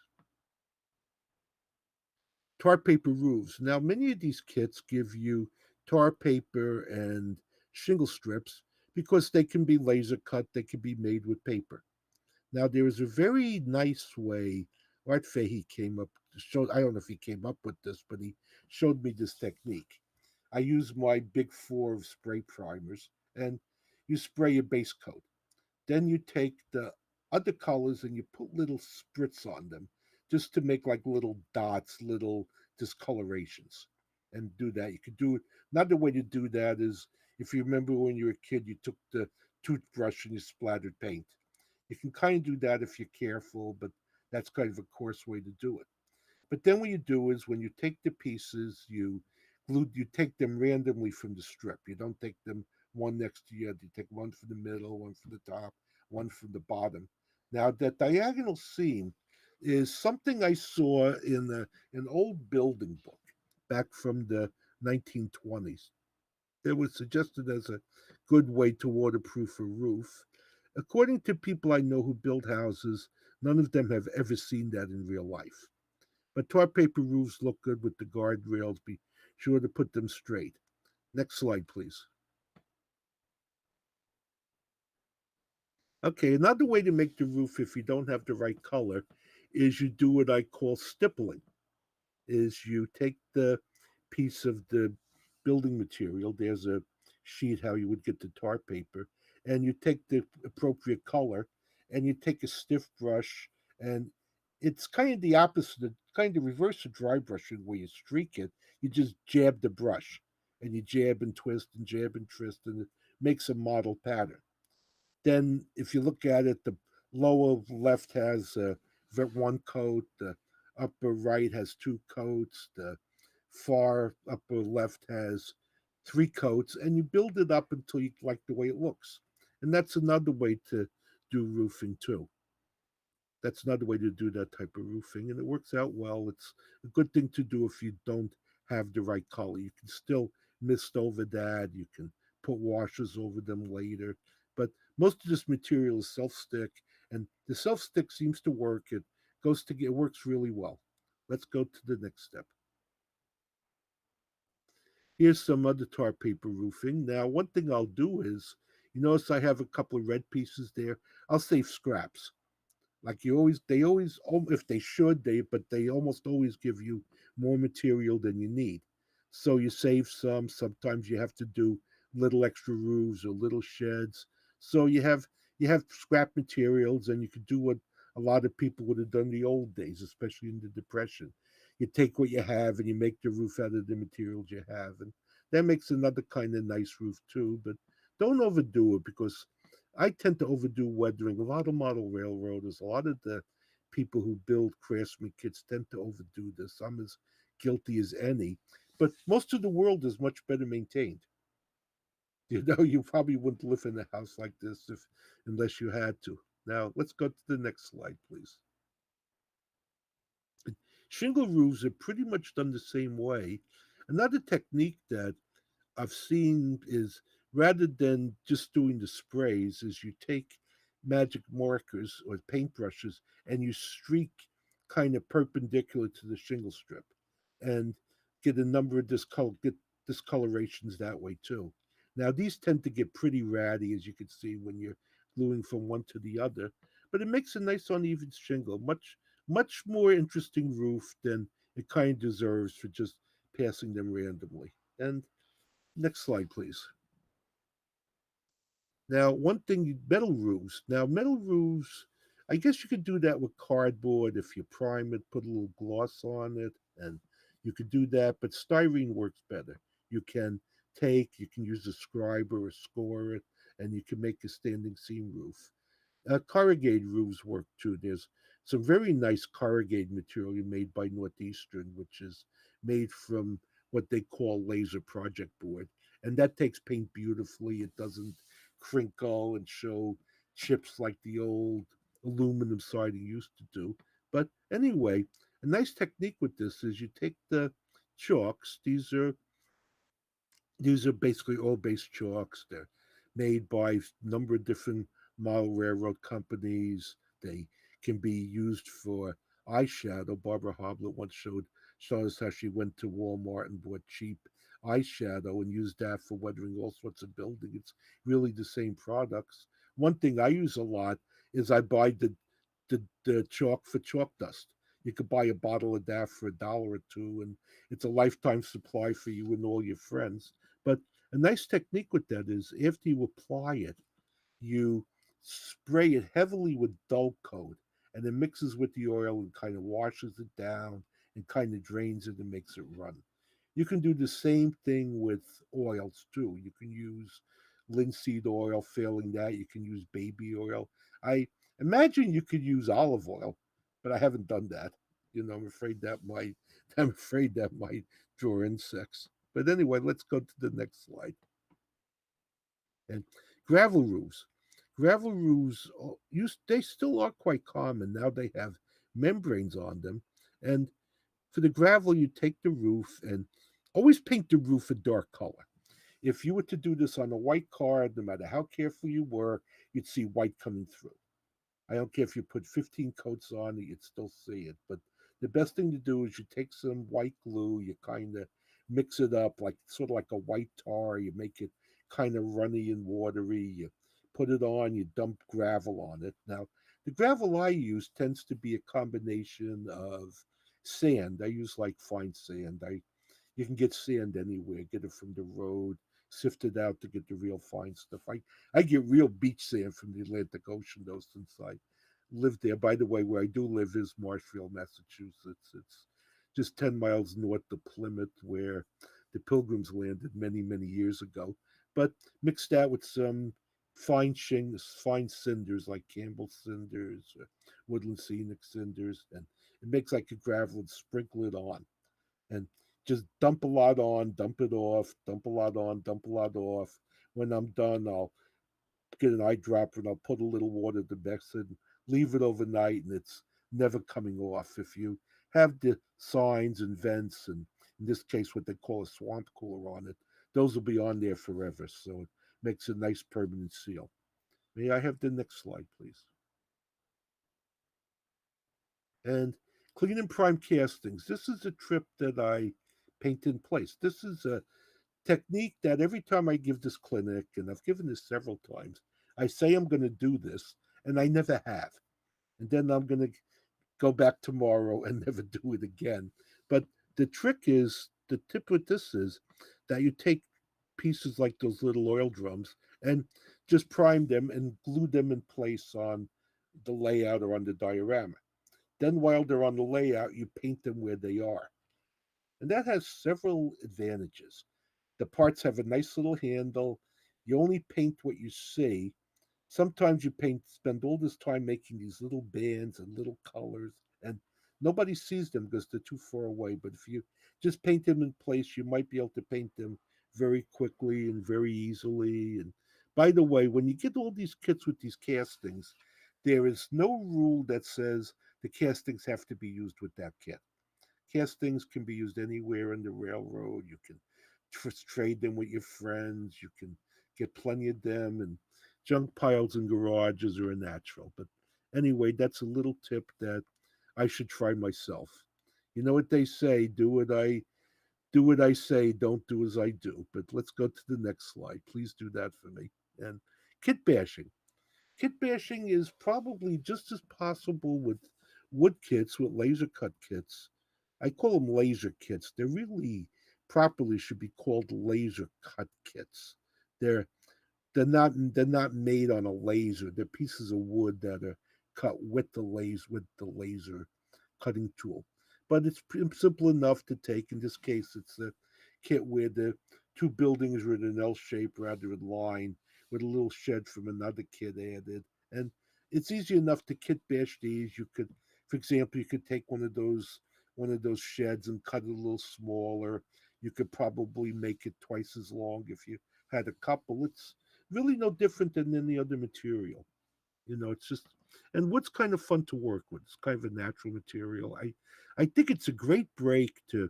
Tar paper roofs. Now, many of these kits give you tar paper and shingle strips because they can be laser cut, they can be made with paper. Now, there is a very nice way Art Fahey came up, showed, I don't know if he came up with this, but he showed me this technique. I use my big four of spray primers, and you spray a base coat. Then you take the other colors and you put little spritz on them just to make like little dots, little discolorations, and do that. You could do it. Another way to do that is if you remember when you were a kid, you took the toothbrush and you splattered paint. You can kind of do that if you're careful, but that's kind of a coarse way to do it. But then what you do is when you take the pieces, you take them randomly from the strip. You don't take them one next to the other. You take one from the middle, one from the top, one from the bottom. Now that diagonal seam is something I saw in an old building book back from the 1920s. It was suggested as a good way to waterproof a roof. According to people I know who build houses, none of them have ever seen that in real life. But tar paper roofs look good with the guardrails. Be sure to put them straight. Next slide, please. Okay, another way to make the roof if you don't have the right color is you do what I call stippling. Is you take the piece of the building material, there's a sheet how you would get the tar paper, and you take the appropriate color and you take a stiff brush, and it's kind of the opposite, kind of reverse of dry brushing where you streak it. You just jab the brush and you jab and twist and jab and twist, and it makes a model pattern. Then, if you look at it, the lower left has one coat, the upper right has two coats, the far upper left has three coats, and you build it up until you like the way it looks. And that's another way to do roofing too. That's another way to do that type of roofing, and it works out well. It's a good thing to do if you don't have the right color. You can still mist over that. You can put washes over them later. But most of this material is self-stick, and the self-stick seems to work. It works really well. Let's go to the next step. Here's some other tar paper roofing. Now, one thing I'll do is, you notice I have a couple of red pieces there. I'll save scraps. Like they always, if they should, but they almost always give you more material than you need. So you save some. Sometimes you have to do little extra roofs or little sheds. So you have scrap materials, and you could do what a lot of people would have done in the old days, especially in the Depression. You take what you have and you make the roof out of the materials you have, and that makes another kind of nice roof too. But don't overdo it, because I tend to overdo weathering. A lot of model railroaders, a lot of the people who build Craftsman kits tend to overdo this. I'm as guilty as any, but most of the world is much better maintained. You probably wouldn't live in a house like this if unless you had to. Now let's go to the next slide, please. Shingle roofs are pretty much done the same way. Another technique that I've seen is, rather than just doing the sprays, is you take magic markers or paintbrushes and you streak kind of perpendicular to the shingle strip, and get a number of get discolorations that way too. Now these tend to get pretty ratty, as you can see when you're gluing from one to the other, but it makes a nice uneven shingle, much more interesting roof than it kind of deserves for just passing them randomly. And next slide, please. Now, one thing, metal roofs. Now, metal roofs, I guess you could do that with cardboard if you prime it, put a little gloss on it, and you could do that, but styrene works better. You can use a scriber or score it, and you can make a standing seam roof. Corrugated roofs work too. There's some very nice corrugated material made by Northeastern, which is made from what they call laser project board. And that takes paint beautifully. It doesn't crinkle and show chips like the old aluminum siding used to do. But anyway, a nice technique with this is you take the chalks. These are basically all base chalks. They're made by a number of different model railroad companies. They can be used for eyeshadow. Barbara Hoblet once showed us how she went to Walmart and bought cheap eyeshadow and used that for weathering all sorts of buildings. It's really the same products. One thing I use a lot is I buy the chalk for chalk dust. You could buy a bottle of that for $1 or two, and it's a lifetime supply for you and all your friends. But a nice technique with that is, after you apply it, you spray it heavily with dull coat, and it mixes with the oil and kind of washes it down and kind of drains it and makes it run. You can do the same thing with oils too. You can use linseed oil. Failing that, you can use baby oil. I imagine you could use olive oil, but I haven't done that. I'm afraid that might I'm afraid that might draw insects. But anyway, let's go to the next slide. And gravel roofs. Gravel roofs, they still are quite common. Now they have membranes on them. And for the gravel, you take the roof and always paint the roof a dark color. If you were to do this on a white car, no matter how careful you were, you'd see white coming through. I don't care if you put 15 coats on it, you'd still see it. But the best thing to do is you take some white glue, you kind of mix it up like sort of like a white tar, you make it kind of runny and watery, you put it on, you dump gravel on it. Now, the gravel I use tends to be a combination of sand. I use like fine sand. You can get sand anywhere, get it from the road, sift it out to get the real fine stuff. I get real beach sand from the Atlantic Ocean, though, since I lived there. By the way, where I do live is Marshfield, Massachusetts. It's just 10 miles north of Plymouth, where the Pilgrims landed many, many years ago. But mix that with some fine cinders like Campbell cinders, or Woodland Scenic cinders, and it makes like a gravel, and sprinkle it on. And just dump a lot on, dump it off, dump a lot on, dump a lot off. When I'm done, I'll get an eyedropper and I'll put a little water to mix it, and leave it overnight, and it's never coming off. If you have the signs and vents, and in this case, what they call a swamp cooler on it, those will be on there forever. So it makes a nice permanent seal. May I have the next slide, please? And clean and prime castings. This is a trip that I paint in place. This is a technique that every time I give this clinic, and I've given this several times, I say I'm going to do this, and I never have. And then I'm going to go back tomorrow and never do it again. But the trick is, the tip with this is that you take pieces like those little oil drums and just prime them and glue them in place on the layout or on the diorama. Then while they're on the layout, you paint them where they are. And that has several advantages. The parts have a nice little handle. You only paint what you see. Sometimes you spend all this time making these little bands and little colors, and nobody sees them because they're too far away. But if you just paint them in place, you might be able to paint them very quickly and very easily. And by the way, when you get all these kits with these castings, there is no rule that says the castings have to be used with that kit. Castings can be used anywhere in the railroad. You can trade them with your friends. You can get plenty of them, and junk piles in garages are a natural. But anyway, that's a little tip that I should try myself. You know what they say: do what I say, don't do as I do. But let's go to the next slide. Please do that for me. And kit bashing. Kit bashing is probably just as possible with wood kits, with laser cut kits. I call them laser kits. They're really properly should be called laser cut kits. They're they're not made on a laser. They're pieces of wood that are cut with the laser cutting tool. But it's simple enough to take. In this case, it's a kit where the two buildings are in an L shape rather than line, with a little shed from another kit added. And it's easy enough to kit bash these. You could, for example, you could take one of those sheds and cut it a little smaller. You could probably make it twice as long if you had a couple. It's really no different than any other material. It's just, and wood's kind of fun to work with. It's kind of a natural material. I think it's a great break to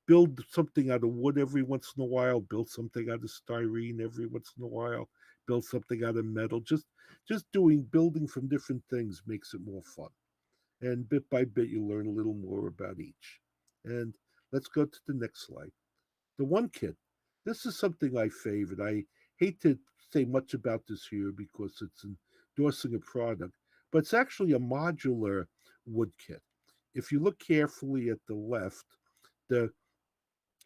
build something out of wood every once in a while, build something out of styrene every once in a while, build something out of metal. Just doing building from different things makes it more fun. And bit by bit you learn a little more about each. And let's go to the next slide. The one kit. This is something I favored. I hate to say much about this here because it's endorsing a product, but it's actually a modular wood kit. If you look carefully at the left, the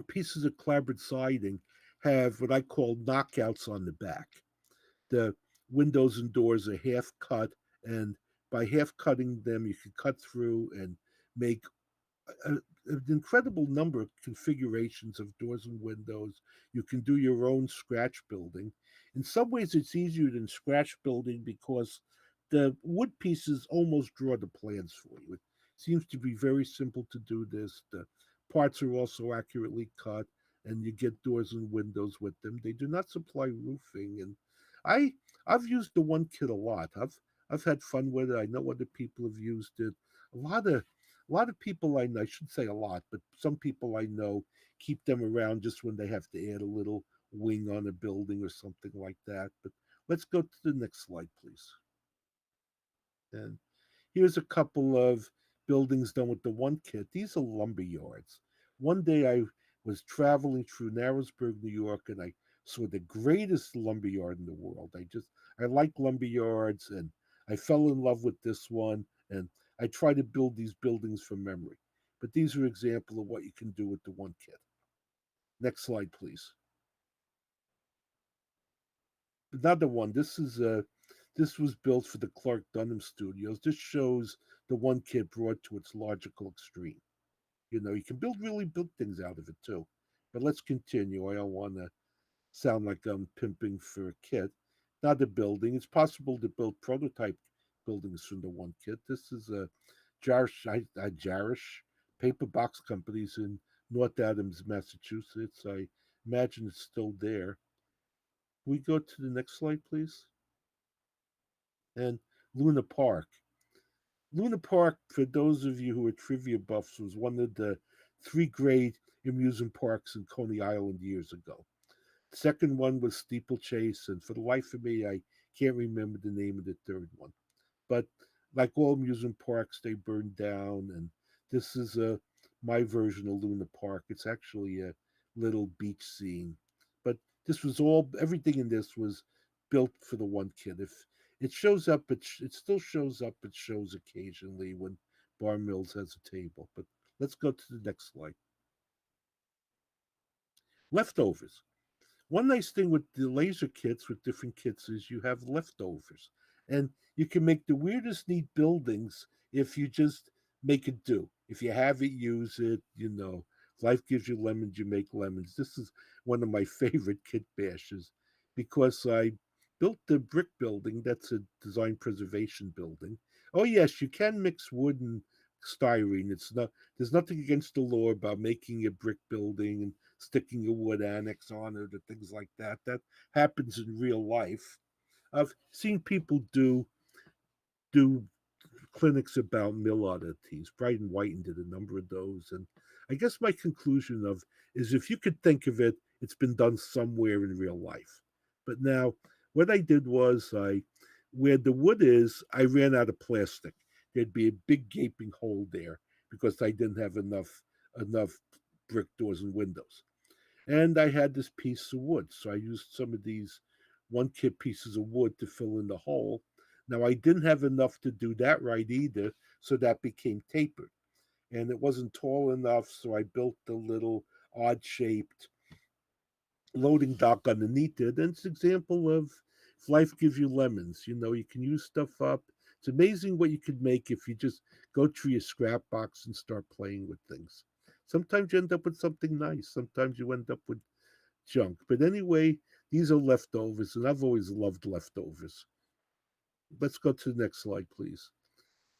pieces of clapboard siding have what I call knockouts on the back. The windows and doors are half cut, and by half cutting them, you can cut through and make an incredible number of configurations of doors and windows. You can do your own scratch building. In some ways, it's easier than scratch building because the wood pieces almost draw the plans for you. It seems to be very simple to do this. The parts are also accurately cut, and you get doors and windows with them. They do not supply roofing, and I I've used the one kit a lot. I've had fun with it. I know other people have used it. A lot of a lot of people I know, I should say a lot, but some people I know keep them around just when they have to add a little wing on a building or something like that. But let's go to the next slide, please. And here's a couple of buildings done with the one kit. These are lumber yards. One day I was traveling through Narrowsburg, New York, and I saw the greatest lumber yard in the world. I like lumber yards, and I fell in love with this one. And I try to build these buildings from memory. But these are example of what you can do with the one kit. Next slide, please. Another one. This was built for the Clark Dunham Studios. This shows the one kit brought to its logical extreme. You can build really big things out of it too. But let's continue. I don't want to sound like I'm pimping for a kit. Not a building. It's possible to build prototype buildings from the one kit. This is a Jarish paper box companies in North Adams, Massachusetts. I imagine it's still there. We go to the next slide, please. And Luna Park. Luna Park, for those of you who are trivia buffs, was one of the three great amusement parks in Coney Island years ago. The second one was Steeplechase, and for the life of me, I can't remember the name of the third one. But like all amusement parks, they burned down, and this is my version of Luna Park. It's actually a little beach scene. but this was all everything in this was built for the one kid. If it shows up, it still shows up. It shows occasionally when Bar Mills has a table. But let's go to the next slide. Leftovers. One nice thing with the laser kits, with different kits, is you have leftovers. And you can make the weirdest neat buildings if you just make it do. If you have it, use it, If life gives you lemons, you make lemons. This is one of my favorite kit bashes because I built the brick building. That's a design preservation building. Oh yes, you can mix wood and styrene. There's nothing against the law about making a brick building and sticking a wood annex on it or things like that. That happens in real life. I've seen people do clinics about mill oddities. Brighton Whiten did a number of those, and I guess my conclusion of is if you could think of it, it's been done somewhere in real life. But now, what I did was where the wood is, I ran out of plastic. There'd be a big gaping hole there because I didn't have enough brick doors and windows. And I had this piece of wood. So I used some of these one kit pieces of wood to fill in the hole. Now I didn't have enough to do that right either, so that became tapered. And it wasn't tall enough, so I built the little odd shaped loading dock underneath it. And it's an example of if life gives you lemons, you can use stuff up. It's amazing what you could make if you just go through your scrap box and start playing with things. Sometimes you end up with something nice. Sometimes you end up with junk. But anyway, these are leftovers, and I've always loved leftovers. Let's go to the next slide, please.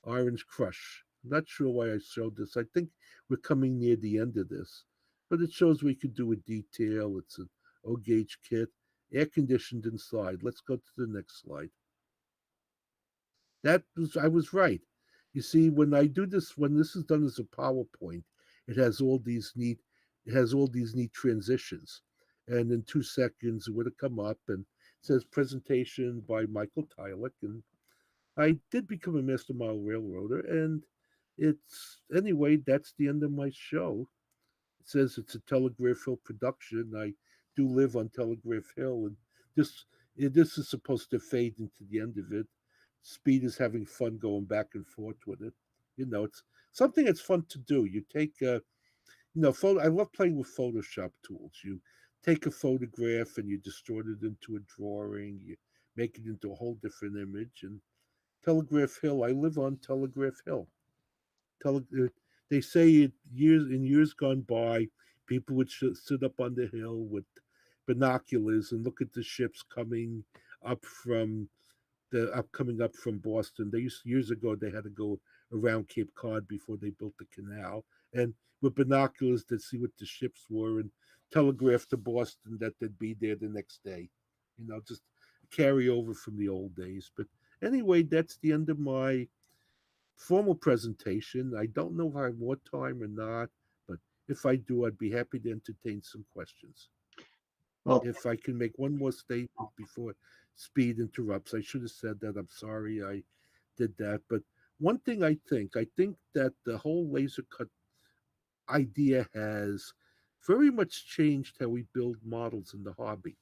Orange Crush. I'm not sure why I showed this. I think we're coming near the end of this, but it shows we could do a detail. It's an O gauge kit, air conditioned inside. Let's go to the next slide. I was right. You see, when this is done as a PowerPoint, it has all these neat transitions. And in 2 seconds it would have come up and it says presentation by Michael Tylick. And I did become a master mile railroader, and it's anyway, that's the end of my show. It says it's a Telegraph Hill production. I do live on Telegraph Hill, and this is supposed to fade into the end of it. Speed is having fun going back and forth with it. It's something that's fun to do. You take photo. I love playing with Photoshop tools. You take a photograph and you distort it into a drawing. You make it into a whole different image. And Telegraph Hill. I live on Telegraph Hill. They say years gone by, people would sit up on the hill with binoculars and look at the ships coming up from Boston. Years ago they had to go around Cape Cod before they built the canal, and with binoculars to see what the ships were and telegraph to Boston that they'd be there the next day. Just carry over from the old days. But anyway, that's the end of my formal presentation. I don't know if I have more time or not, but if I do, I'd be happy to entertain some questions. Well, If I can make one more statement before Speed interrupts, I should have said that. I'm sorry I did that. But one thing I think that the whole laser cut idea has very much changed how we build models in the hobby.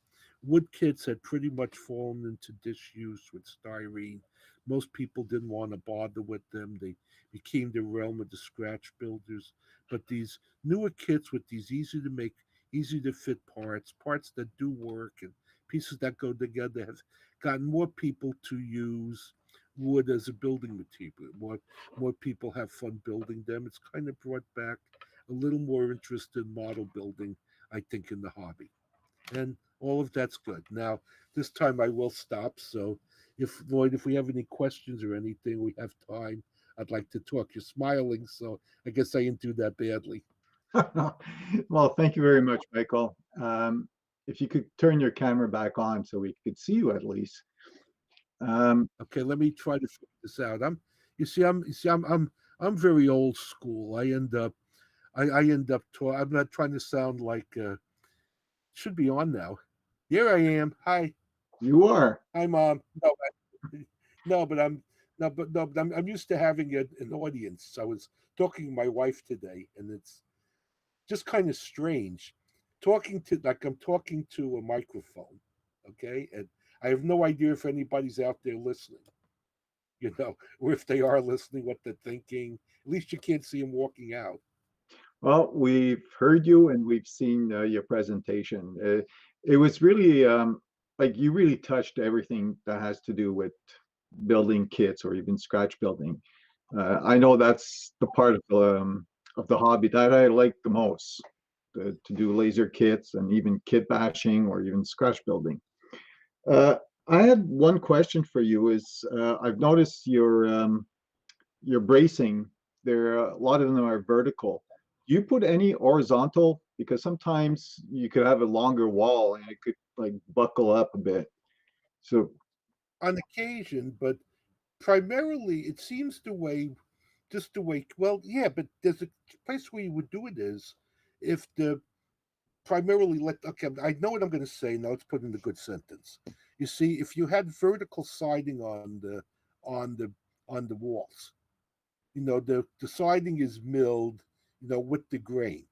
Wood kits had pretty much fallen into disuse with styrene. Most people didn't want to bother with them. They became the realm of the scratch builders. But these newer kits with these easy to make, easy to fit parts that do work, and pieces that go together have gotten more people to use wood as a building material. More people have fun building them. It's kind of brought back a little more interest in model building, I think, in the hobby. And all of that's good. Now, this time I will stop. So, if Lloyd, if we have any questions or anything, we have time. I'd like to talk. You're smiling, so I guess I didn't do that badly. well, thank you very much, Michael. If you could turn your camera back on so we could see you at least. Okay, let me try to figure this out. I'm very old school. I'm not trying to sound like should be on now. Here I am. Hi. You are. Hi, Mom. No, but I'm used to having an audience. I was talking to my wife today, and it's just kind of strange I'm talking to a microphone, okay, and I have no idea if anybody's out there listening, or if they are listening, what they're thinking. At least you can't see them walking out. Well, we've heard you and we've seen your presentation. It was really like you really touched everything that has to do with building kits or even scratch building. I know that's the part of the hobby that I like the most, to do laser kits and even kit bashing or even scratch building. Uh, I had one question for you is I've noticed your bracing, there a lot of them are vertical. Do you put any horizontal? Because sometimes you could have a longer wall and it could like buckle up a bit. So, On occasion, but primarily it seems just the way. Well, yeah, but there's a place where you would do it is if the primarily let. Okay, I know what I'm going to say now. Let's put in a good sentence. You see, if you had vertical siding on the on the walls, the siding is milled, with the grain,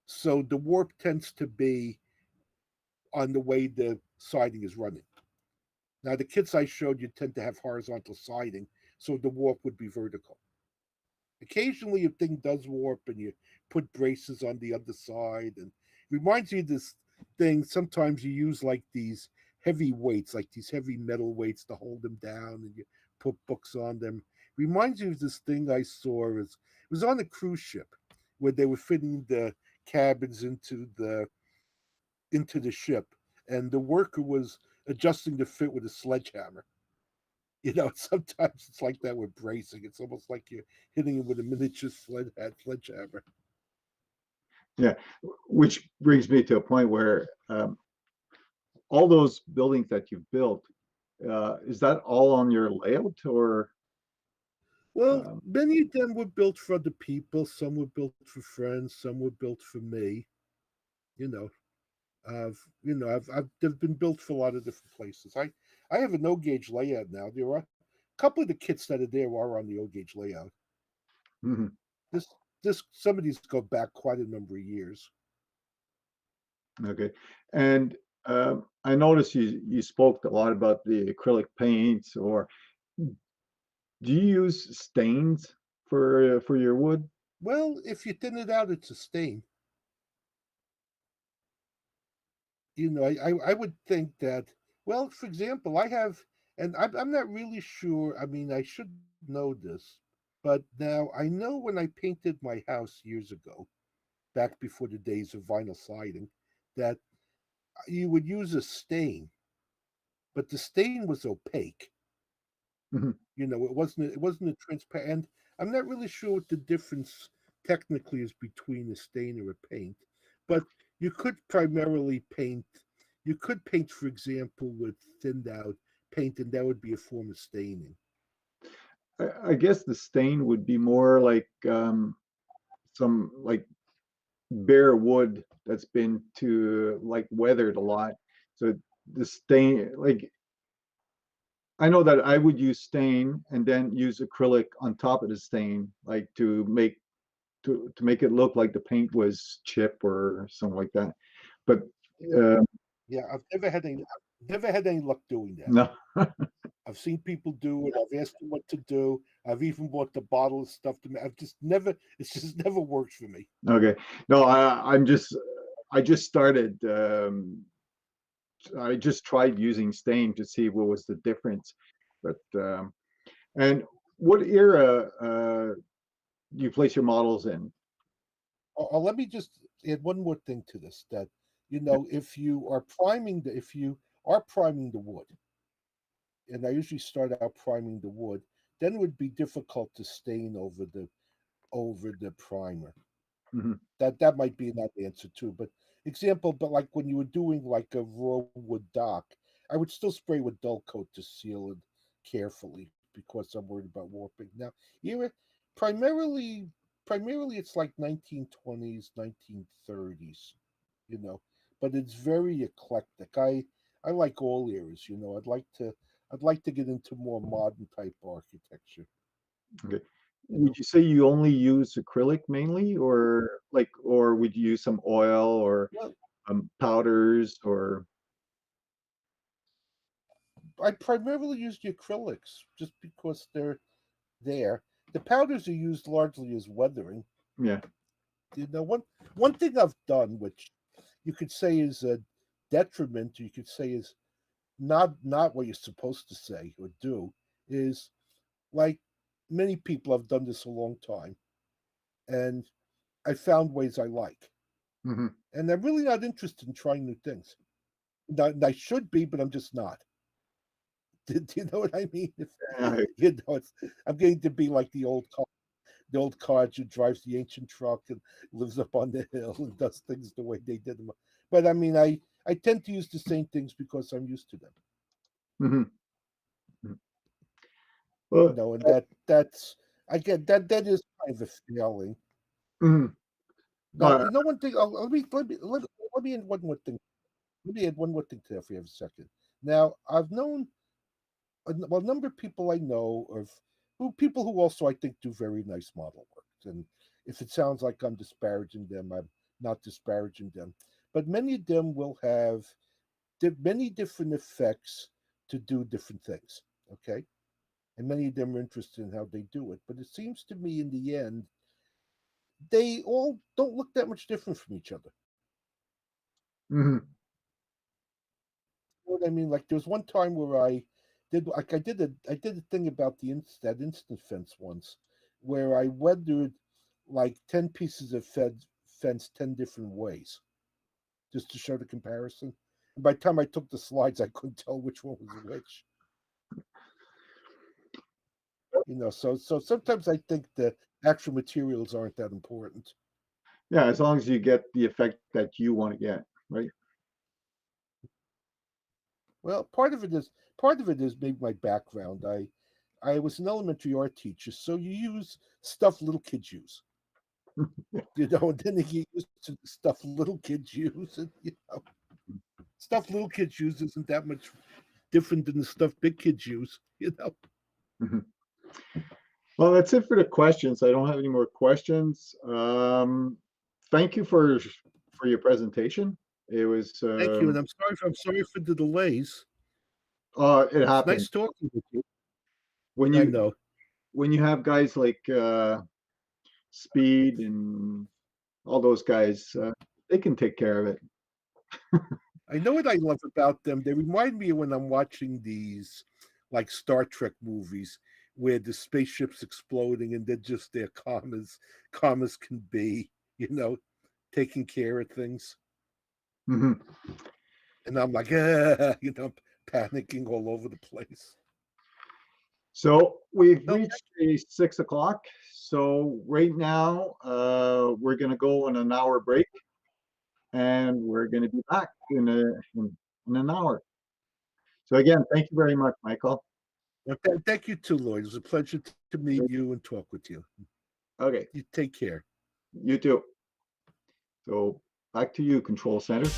so the warp tends to be on the way the siding is running. Now, the kits I showed you tend to have horizontal siding, so the warp would be vertical. Occasionally, a thing does warp, and you put braces on the other side, and it reminds you of this thing. Sometimes you use like these heavy weights, like these heavy metal weights to hold them down, and you put books on them. Reminds you of this thing I saw. It was on a cruise ship where they were fitting the cabins into the ship, and the worker was adjusting the fit with a sledgehammer. Sometimes it's like that with bracing. It's almost like you're hitting him with a miniature sledgehammer. yeah, which brings me to a point where all those buildings that you've built, is that all on your layout or? Well, Um, many of them were built for other people. Some were built for friends. Some were built for me. You know, they've been built for a lot of different places. I have an O gauge layout now. There are a couple of the kits that are there are on the O gauge layout. mhm. This some of these go back quite a number of years. Okay. And I noticed you spoke a lot about the acrylic paints, or do you use stains for your wood? Well, if you thin it out, it's a stain. I would think that, well, for example, I have, and I'm not really sure. I mean, I should know this, but now I know when I painted my house years ago, back before the days of vinyl siding, that you would use a stain, but the stain was opaque. Mhm. It wasn't a transparent. I'm not really sure what the difference technically is between a stain or a paint, but you could primarily paint. You could paint, for example, with thinned out paint, and that would be a form of staining. I guess the stain would be more like some like bare wood that's been to like weathered a lot. So the stain, like I know that I would use stain and then use acrylic on top of the stain, like to make it look like the paint was chip or something like that. But uh, Yeah, I've never had any luck doing that. no, I've seen people do it. I've asked them what to do. I've even bought the bottle of stuff to. I've just never. It's just never worked for me. okay, no, I just started. I just tried using stain to see what was the difference. But and what era do you place your models in? Let me just add one more thing to this. That Yeah. if you are priming the wood, and I usually start out priming the wood, then it would be difficult to stain over the primer. Mhm. That might be another answer too. But like when you were doing like a raw wood dock, I would still spray with dull coat to seal it carefully because I'm worried about warping. Now, here primarily primarily it's like 1920s, 1930s, you know, but it's very eclectic. I like all eras, I'd like to get into more modern type architecture. Okay. Would you say you only use acrylic mainly, or would you use some oil or Well, powders or? I primarily use the acrylics just because they're there. The powders are used largely as weathering. Yeah. You know, one thing I've done, which you could say is a detriment, you could say is not what you're supposed to say or do, is like many people have done this a long time, and I found ways I like, Hmm. and I'm really not interested in trying new things. I should be, but I'm just not. Do you know what I mean? If, Yeah. I'm getting to be like the old codge who drives the ancient truck and lives up on the hill and does things the way they did them. But I mean, I tend to use the same things because I'm used to them. Hmm. You Well, know, and that's I get that is kind of a feeling. mhm. Now, you know one thing. Let me add one more thing. Let me add one more thing to that for you for a second. Now, I've known a number of people I know of people who also I think do very nice model work. And if it sounds like I'm disparaging them, I'm not disparaging them. But many of them will have many different effects to do different things. Okay, and many of them are interested in how they do it. But it seems to me, in the end, they all don't look that much different from each other. Mhm. You know what I mean? Like there was one time where I did a thing about that instant fence once, where I weathered like 10 pieces of fence 10 different ways, just to show the comparison. And by the time I took the slides, I couldn't tell which one was which. You know, so sometimes I think the actual materials aren't that important. Yeah, as long as you get the effect that you want to get, right? Well, part of it is maybe my background. I was an elementary art teacher, so you use stuff little kids use. You know, and then they get used to the stuff little kids use, and you know, stuff little kids use isn't that much different than the stuff big kids use. You know. Mhm. Well, that's it for the questions. I don't have any more questions. Thank you for your presentation. It was Thank you, and I'm sorry for the delays. it It's happened nice talking with you. when I you know. have guys like Speed and all those guys. They can take care of it. I know what I love about them. They remind me of when I'm watching these like Star Trek movies where the spaceship's exploding and they're just there calm as can be, you know, taking care of things. Mhm. And I'm like, you know, panicking all over the place. So we've No, reached a 6 o'clock. So right now, we're going to go on an hour break, and we're going to be back in an hour. So again, thank you very much, Michael. thank you too, Lloyd. It was a pleasure to meet you and talk with you. Okay, You take care. you too. So back to you, Control Center.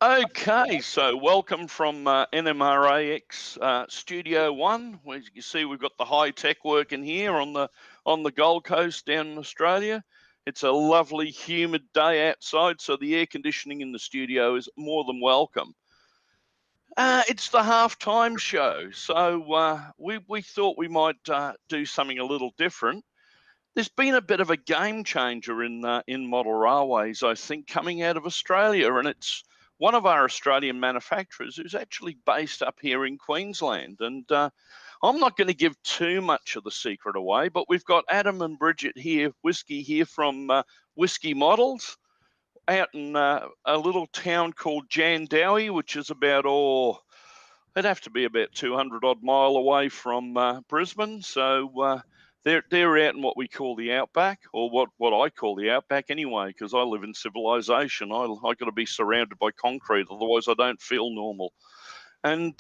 Okay, so welcome from NMRAx Studio 1. Where you can see we've got the high tech working here on the Gold Coast down in Australia. It's a lovely humid day outside, so the air conditioning in the studio is more than welcome. It's the halftime show, so we thought we might do something a little different. There's been a bit of a game changer in model railways, I think, coming out of Australia, and it's one of our Australian manufacturers who's actually based up here in Queensland. And I'm not going to give too much of the secret away, but we've got Adam and Bridget here, Whiskey here from Whiskey Models, out in a little town called Jandowie, which is about, it'd have to be about 200 odd mile away from Brisbane. So they're out in what we call the outback, or what I call the outback anyway, because I live in civilization. I got to be surrounded by concrete, otherwise I don't feel normal. And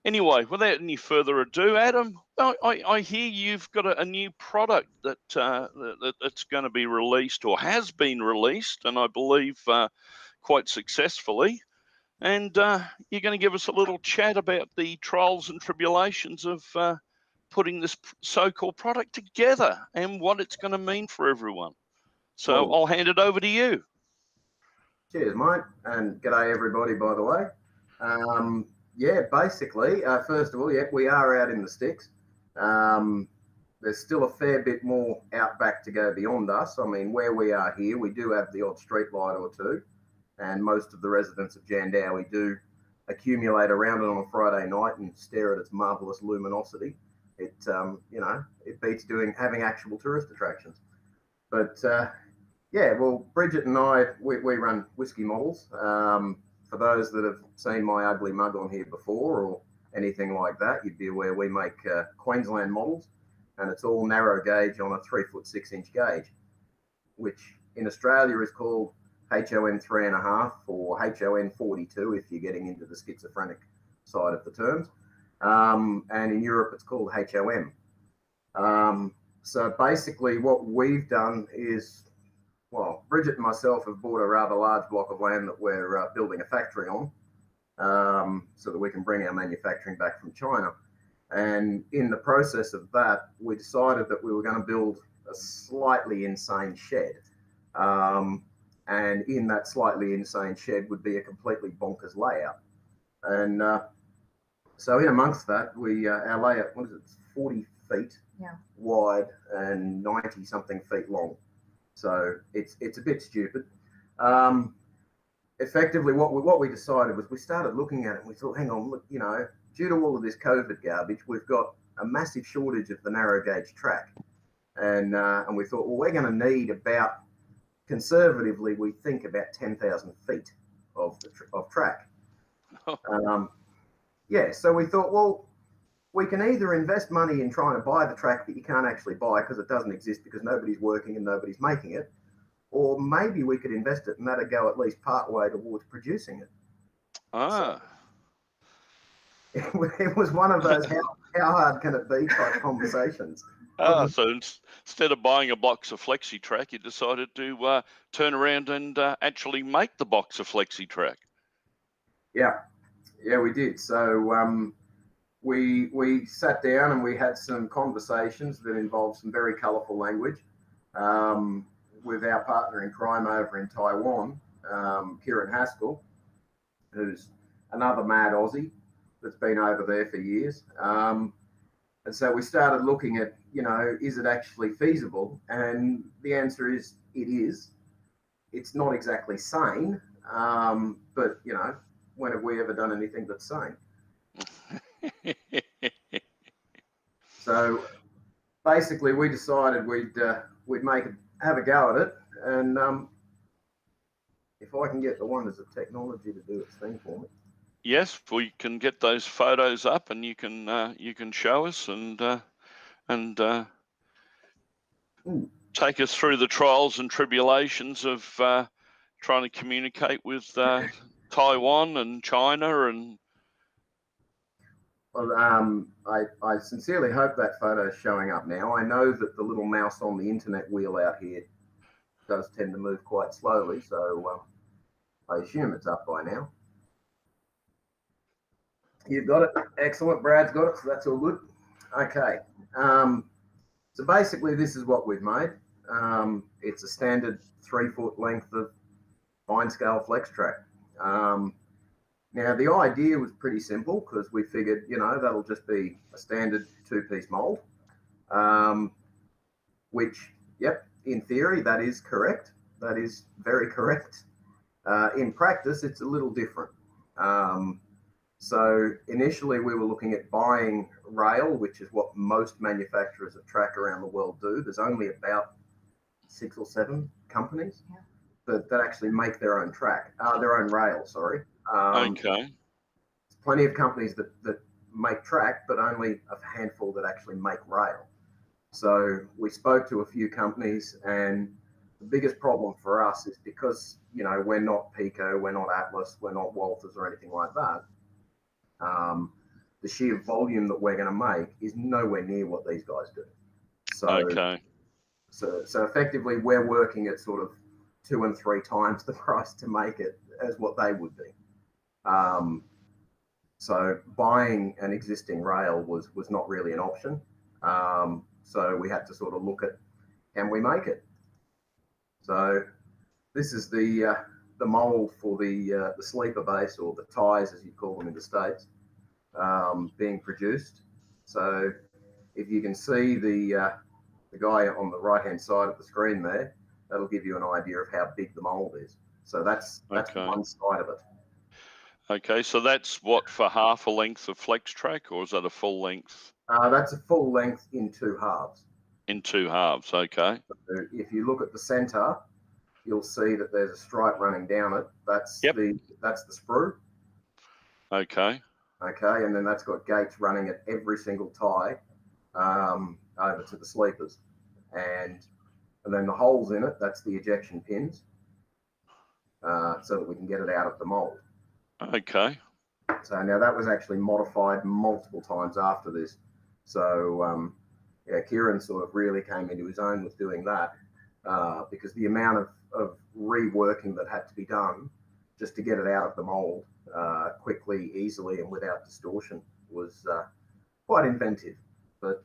anyway, without any further ado, Adam, I hear you've got a new product that's going to be released, or has been released, and I believe quite successfully. And you're going to give us a little chat about the trials and tribulations of putting this so-called product together and what it's going to mean for everyone. So I'll hand it over to you. Cheers, mate, and g'day everybody, by the way. Yeah, basically, first of all, yeah, we are out in the sticks. There's still a fair bit more outback to go beyond us. I mean, where we are here, we do have the odd street light or two, and most of the residents of Jandowie do accumulate around it on a Friday night and stare at its marvellous luminosity. It, you know, it beats having actual tourist attractions. But yeah, well, Bridget and I, we run Whiskey Models. For those that have seen my ugly mug on here before or anything like that, you'd be aware we make Queensland models, and it's all narrow gauge on a 3-foot 6-inch gauge, which in Australia is called HON 3.5 or HON 42 if you're getting into the schizophrenic side of the terms. And in Europe, it's called HOM. So basically what we've done is, well, Bridget and myself have bought a rather large block of land that we're building a factory on, so that we can bring our manufacturing back from China. And in the process of that, we decided that we were going to build a slightly insane shed. And in that slightly insane shed would be a completely bonkers layout. And so in amongst that, our layout, what is it, 40 feet wide and 90 something feet long. So it's a bit stupid. Effectively, what we decided was we started looking at it and we thought, hang on, look, you know, due to all of this COVID garbage, we've got a massive shortage of the narrow gauge track. And we thought, well, we're going to need about, conservatively, we think about 10,000 feet of track. Yeah, so we thought, well, we can either invest money in trying to buy the track that you can't actually buy because it doesn't exist because nobody's working and nobody's making it, or maybe we could invest it and that'd go at least part way towards producing it. So it was one of those how hard can it be type conversations. So instead of buying a box of Flexi Track, you decided to turn around and actually make the box of Flexi Track. Yeah, we did. So we sat down and we had some conversations that involved some very colourful language with our partner in crime over in Taiwan, Kieran Haskell, who's another mad Aussie that's been over there for years. And so we started looking at, you know, is it actually feasible? And the answer is, it is. It's not exactly sane, but, you know, when have we ever done anything that's sane? So basically we decided we'd have a go at it. And if I can get the wonders of technology to do its thing for me. Yes, we can get those photos up, and you can show us and take us through the trials and tribulations of trying to communicate with Taiwan and China. And well, I sincerely hope that photo is showing up now. I know that the little mouse on the internet wheel out here does tend to move quite slowly, so I assume it's up by now. You've got it. Excellent. Brad's got it, so that's all good. Okay. So basically, this is what we've made. It's a standard 3-foot length of fine scale flex track. Now, the idea was pretty simple because we figured, you know, that'll just be a standard 2-piece mold, which, yep, in theory, that is correct. That is very correct. In practice, it's a little different. So initially, we were looking at buying rail, which is what most manufacturers of track around the world do. There's only about 6 or 7 companies that actually make their own track, their own rail, sorry. Okay. There's plenty of companies that make track, but only a handful that actually make rail. So we spoke to a few companies, and the biggest problem for us is because, you know, we're not Pico, we're not Atlas, we're not Walters or anything like that. The sheer volume that we're going to make is nowhere near what these guys do. So, Okay. so effectively, we're working at sort of 2 and 3 times the price to make it as what they would be. So buying an existing rail was not really an option. So we had to sort of look at, can we make it? So this is the mold for the sleeper base, or the ties as you call them in the States, being produced. So if you can see the guy on the right hand side of the screen there, that'll give you an idea of how big the mold is. So that's Okay. one side of it. Okay, so that's what, for half a length of flex track, or is that a full length? That's a full length in 2 halves. In 2 halves, okay. So if you look at the center, you'll see that there's a stripe running down it. That's the sprue. Okay. Okay, and then that's got gates running at every single tie over to the sleepers, and then the holes in it, that's the ejection pins, so that we can get it out of the mold. Okay. So now that was actually modified multiple times after this. So yeah, Kieran sort of really came into his own with doing that, because the amount of reworking that had to be done just to get it out of the mold quickly, easily, and without distortion was quite inventive. But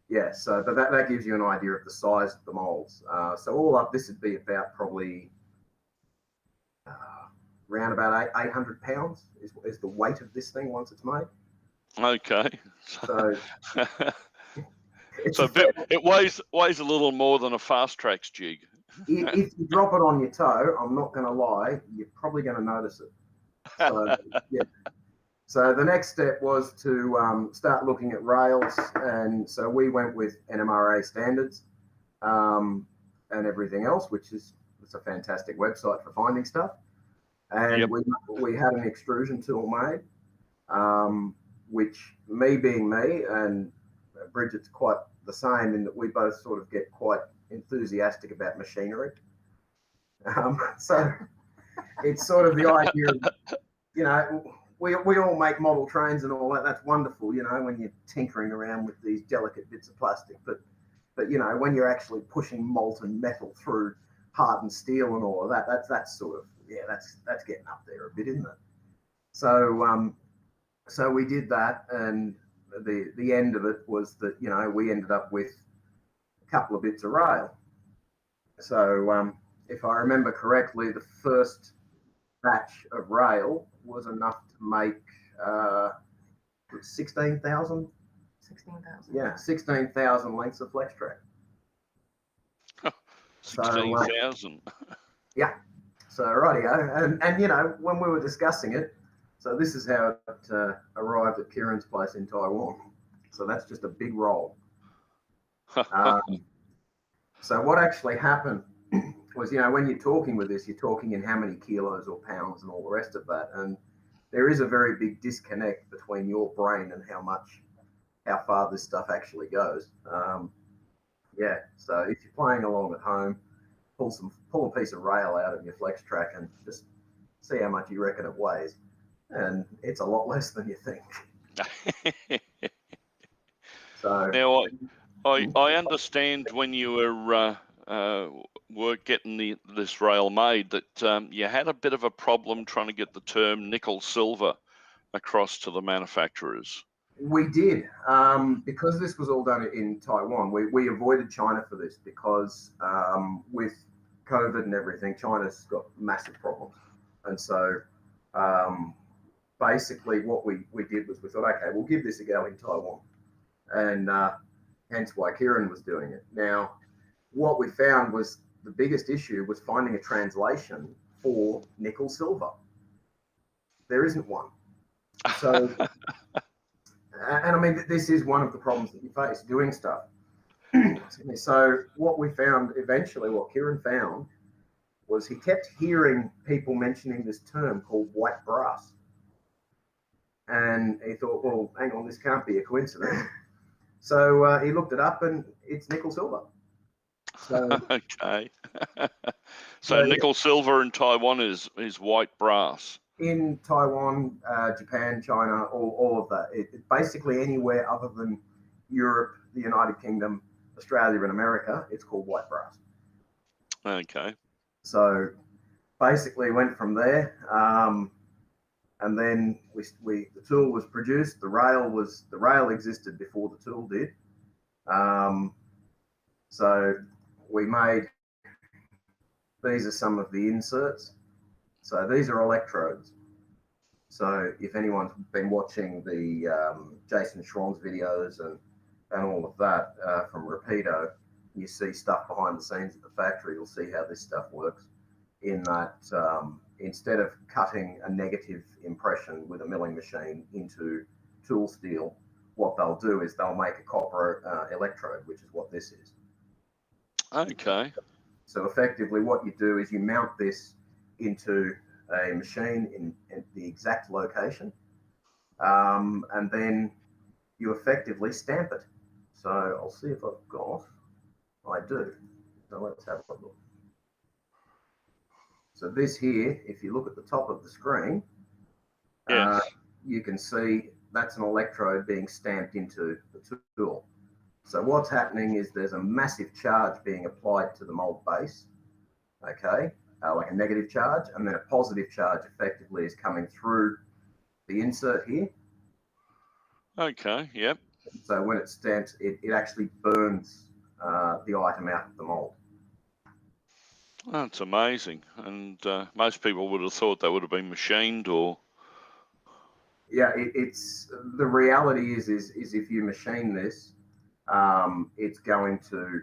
yeah, so but that gives you an idea of the size of the molds. So all up, this would be about probably around about 800 pounds is the weight of this thing once it's made. Okay. So So it weighs a little more than a fast track's jig. If you drop it on your toe, I'm not going to lie, you're probably going to notice it. So, yeah. So the next step was to start looking at rails, and so we went with NMRA standards and everything else, which is it's a fantastic website for finding stuff. And we had an extrusion tool made, which, me being me, and Bridget's quite the same in that we both sort of get quite enthusiastic about machinery. So it's sort of the idea of, you know, we all make model trains and all that. That's wonderful, you know, when you're tinkering around with these delicate bits of plastic. But you know, when you're actually pushing molten metal through hardened steel and all of that, that's sort of, yeah, that's getting up there a bit, isn't it? So so we did that, and the end of it was that, you know, we ended up with a couple of bits of rail. So if I remember correctly, the first batch of rail was enough to make 16,000. 16,000. Yeah, 16,000 lengths of flex track. 16,000. Yeah. So rightio, and you know, when we were discussing it, so this is how it arrived at Kieran's place in Taiwan. So that's just a big roll. So what actually happened was, you know, when you're talking with this, you're talking in how many kilos or pounds and all the rest of that, and there is a very big disconnect between your brain and how far this stuff actually goes. Yeah. So if you're playing along at home, pull a piece of rail out of your flex track and just see how much you reckon it weighs, and it's a lot less than you think. So now I understand when you were getting this rail made that you had a bit of a problem trying to get the term nickel silver across to the manufacturers? We did, because this was all done in Taiwan. We avoided China for this because with COVID and everything, China's got massive problems. And so basically what we did was we thought, okay, we'll give this a go in Taiwan. And hence why Kieran was doing it. Now, what we found was the biggest issue was finding a translation for nickel silver. There isn't one. So, and I mean, this is one of the problems that you face doing stuff. So what we found eventually, what Kieran found, was he kept hearing people mentioning this term called white brass. And he thought, well, hang on, this can't be a coincidence. So he looked it up and it's nickel silver. So, okay. So nickel silver in Taiwan is white brass. In Taiwan, Japan, China, all of that. Basically anywhere other than Europe, the United Kingdom, Australia and America, it's called white brass. Okay. So basically went from there. And then the tool was produced. The rail existed before the tool did. So we made, these are some of the inserts. So these are electrodes. So if anyone's been watching the Jason Schwann's videos and all of that from Rapido, you see stuff behind the scenes at the factory, you'll see how this stuff works. In that instead of cutting a negative impression with a milling machine into tool steel, what they'll do is they'll make a copper electrode, which is what this is. Okay. So effectively what you do is you mount this into a machine in the exact location, and then you effectively stamp it. So I'll see if I've got, I do. So let's have a look. So this here, if you look at the top of the screen, yes. You can see that's an electrode being stamped into the tool. So what's happening is there's a massive charge being applied to the mold base, okay, like a negative charge, and then a positive charge effectively is coming through the insert here. Okay, yep. So when it's stamped, it actually burns the item out of the mold. That's amazing. And most people would have thought that would have been machined or... Yeah, it's the reality is if you machine this, it's going to,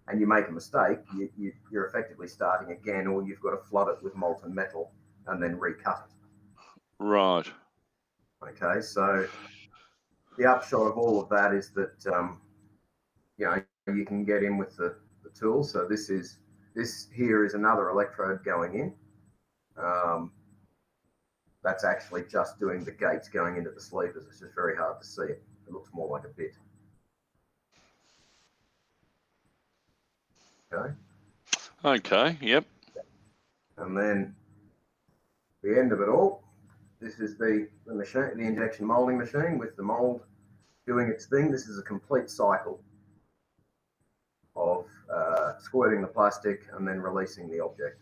and you make a mistake, you're effectively starting again, or you've got to flood it with molten metal and then recut it. Right. Okay, so the upshot of all of that is that you know, you can get in with the tool. So this here is another electrode going in. That's actually just doing the gates going into the sleevers. It's just very hard to see it. It looks more like a bit. Okay. Okay, yep. And then the end of it all, this is the machine, the injection molding machine with the mold doing its thing. This is a complete cycle of squirting the plastic and then releasing the object.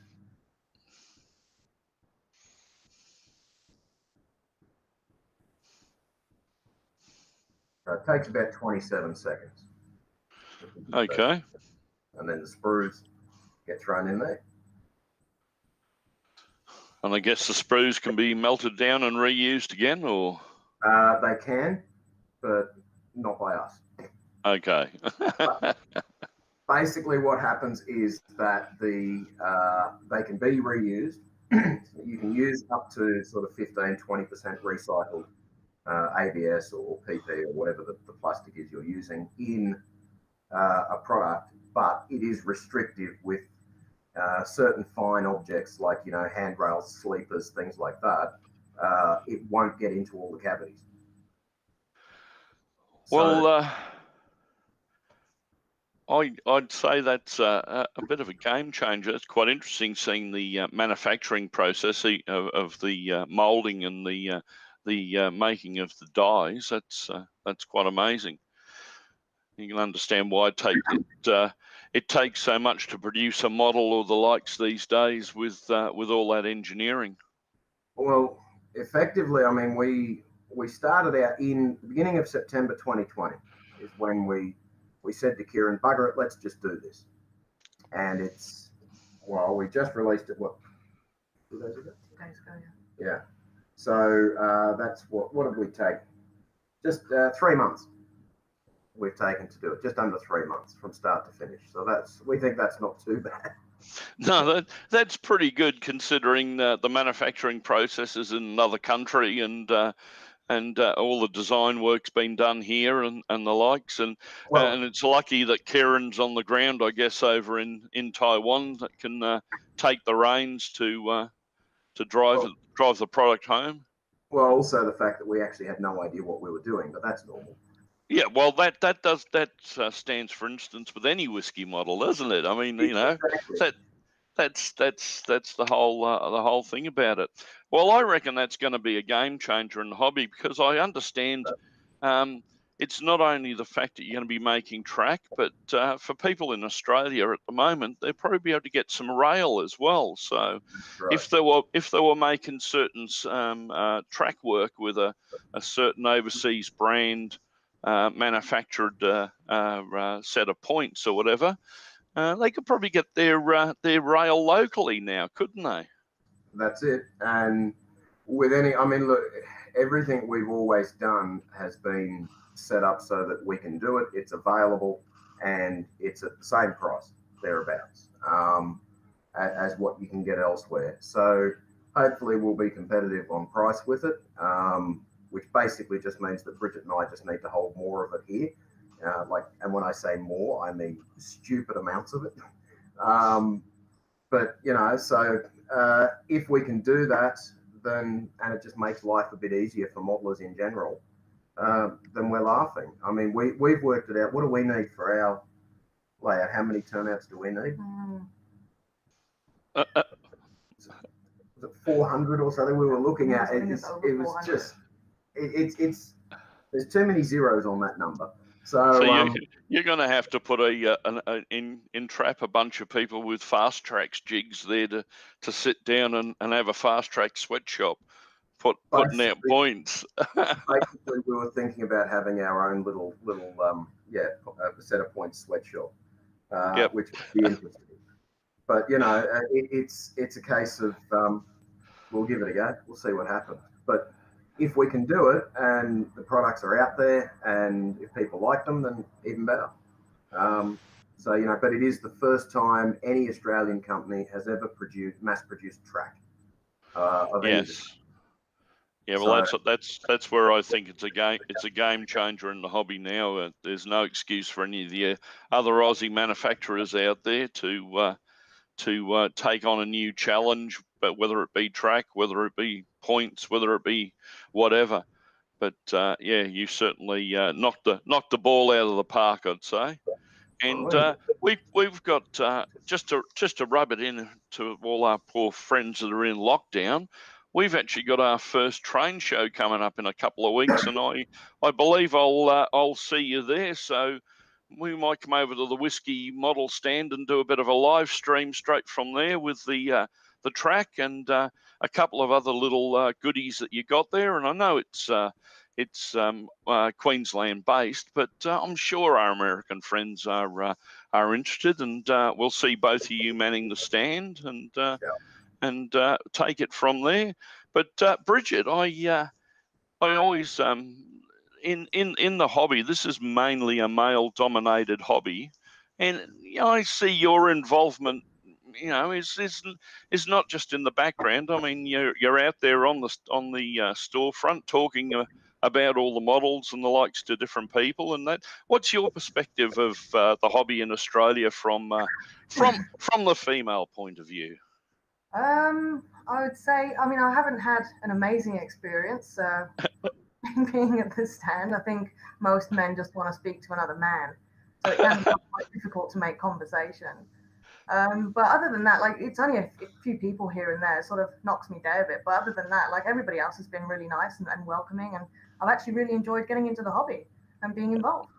So it takes about 27 seconds. Okay. And then the sprues get thrown in there. And I guess the sprues can be melted down and reused again, or? They can, but not by us. Okay. Basically, what happens is that they can be reused. You can use up to sort of 15–20% recycled ABS or PP or whatever the plastic is you're using in a product, but it is restrictive with certain fine objects like, you know, handrails, sleepers, things like that. It won't get into all the cavities. Well, I'd say that's a bit of a game changer. It's quite interesting seeing the manufacturing process of the molding and the making of the dyes. That's quite amazing. You can understand why it takes so much to produce a model or the likes these days with all that engineering. Well, effectively, I mean, we started out in the beginning of September 2020 is when we said to Kieran, bugger it, let's just do this. And it's, well, we just released it, what, 2 days ago? 2 days ago, yeah. Yeah. So that's what have we taken? Just 3 months we've taken to do it, just under 3 months from start to finish. So we think that's not too bad. No, that's pretty good considering the manufacturing processes in another country and all the design work's been done here and the likes. And it's lucky that Kieran's on the ground, I guess, over in Taiwan that can take the reins to drive the product home. Well, also the fact that we actually had no idea what we were doing, but that's normal. Yeah, well, that stands for instance with any whiskey model, doesn't it? I mean, you know, Exactly. that's the whole thing about it. Well, I reckon that's going to be a game changer in the hobby because I understand it's not only the fact that you're going to be making track, but for people in Australia at the moment, they'll probably be able to get some rail as well. So Right. if they were making certain track work with a certain overseas brand manufactured set of points or whatever, they could probably get their rail locally now, couldn't they? That's it. And with any, I mean, look, everything we've always done has been set up so that we can do it. It's available and it's at the same price, thereabouts, as what you can get elsewhere. So hopefully we'll be competitive on price with it, which basically just means that Bridget and I just need to hold more of it here. And when I say more, I mean stupid amounts of it. But you know, so if we can do that, then, and it just makes life a bit easier for modelers in general, then we're laughing. I mean, we've worked it out. What do we need for our layout? How many turnouts do we need? Was it 400 or something we were looking at? It was just, it's there's too many zeros on that number. So you're going to have to put in trap a bunch of people with fast tracks jigs there to sit down and have a fast track sweatshop, putting out points. Basically, we were thinking about having our own little set of points sweatshop, which would be interesting. But you know, it's a case of we'll give it a go. We'll see what happens. But if we can do it and the products are out there and if people like them, then even better. So, you know, but it is the first time any Australian company has ever mass-produced track. Yes. Yeah, well, so, that's where I think it's a game changer in the hobby now. There's no excuse for any of the other Aussie manufacturers out there to take on a new challenge, but whether it be track, whether it be points, whether it be whatever. But yeah, you certainly knocked the ball out of the park, I'd say. And we've got just to rub it in to all our poor friends that are in lockdown. We've actually got our first train show coming up in a couple of weeks, and I believe I'll see you there. So we might come over to the whiskey model stand and do a bit of a live stream straight from there with the track and a couple of other little goodies that you got there. And I know it's Queensland based, but I'm sure our American friends are interested, and we'll see both of you manning the stand and take it from there. But Bridget, I always in the hobby, this is mainly a male-dominated hobby, and you know, I see your involvement, you know, is not just in the background. I mean, you're out there on the storefront talking about all the models and the likes to different people, and that. What's your perspective of the hobby in Australia from the female point of view? I would say, I mean, I haven't had an amazing experience being at the stand. I think most men just want to speak to another man, so it can be quite difficult to make conversation. But other than that, like, it's only a few people here and there. It sort of knocks me down a bit. But other than that, like, everybody else has been really nice and welcoming, and I've actually really enjoyed getting into the hobby and being involved.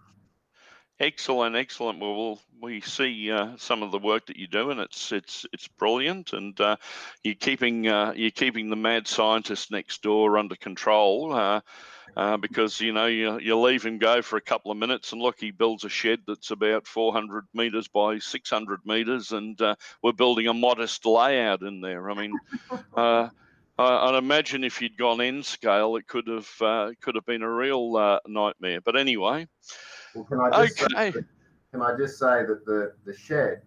Excellent. Well, we see some of the work that you do, and it's brilliant. And you're keeping the mad scientist next door under control. because you leave him go for a couple of minutes, and look, he builds a shed that's about 400 metres by 600 metres, and we're building a modest layout in there. I mean, I'd imagine if you'd gone N scale, it could have been a real nightmare. But anyway, well, can I just say that the shed,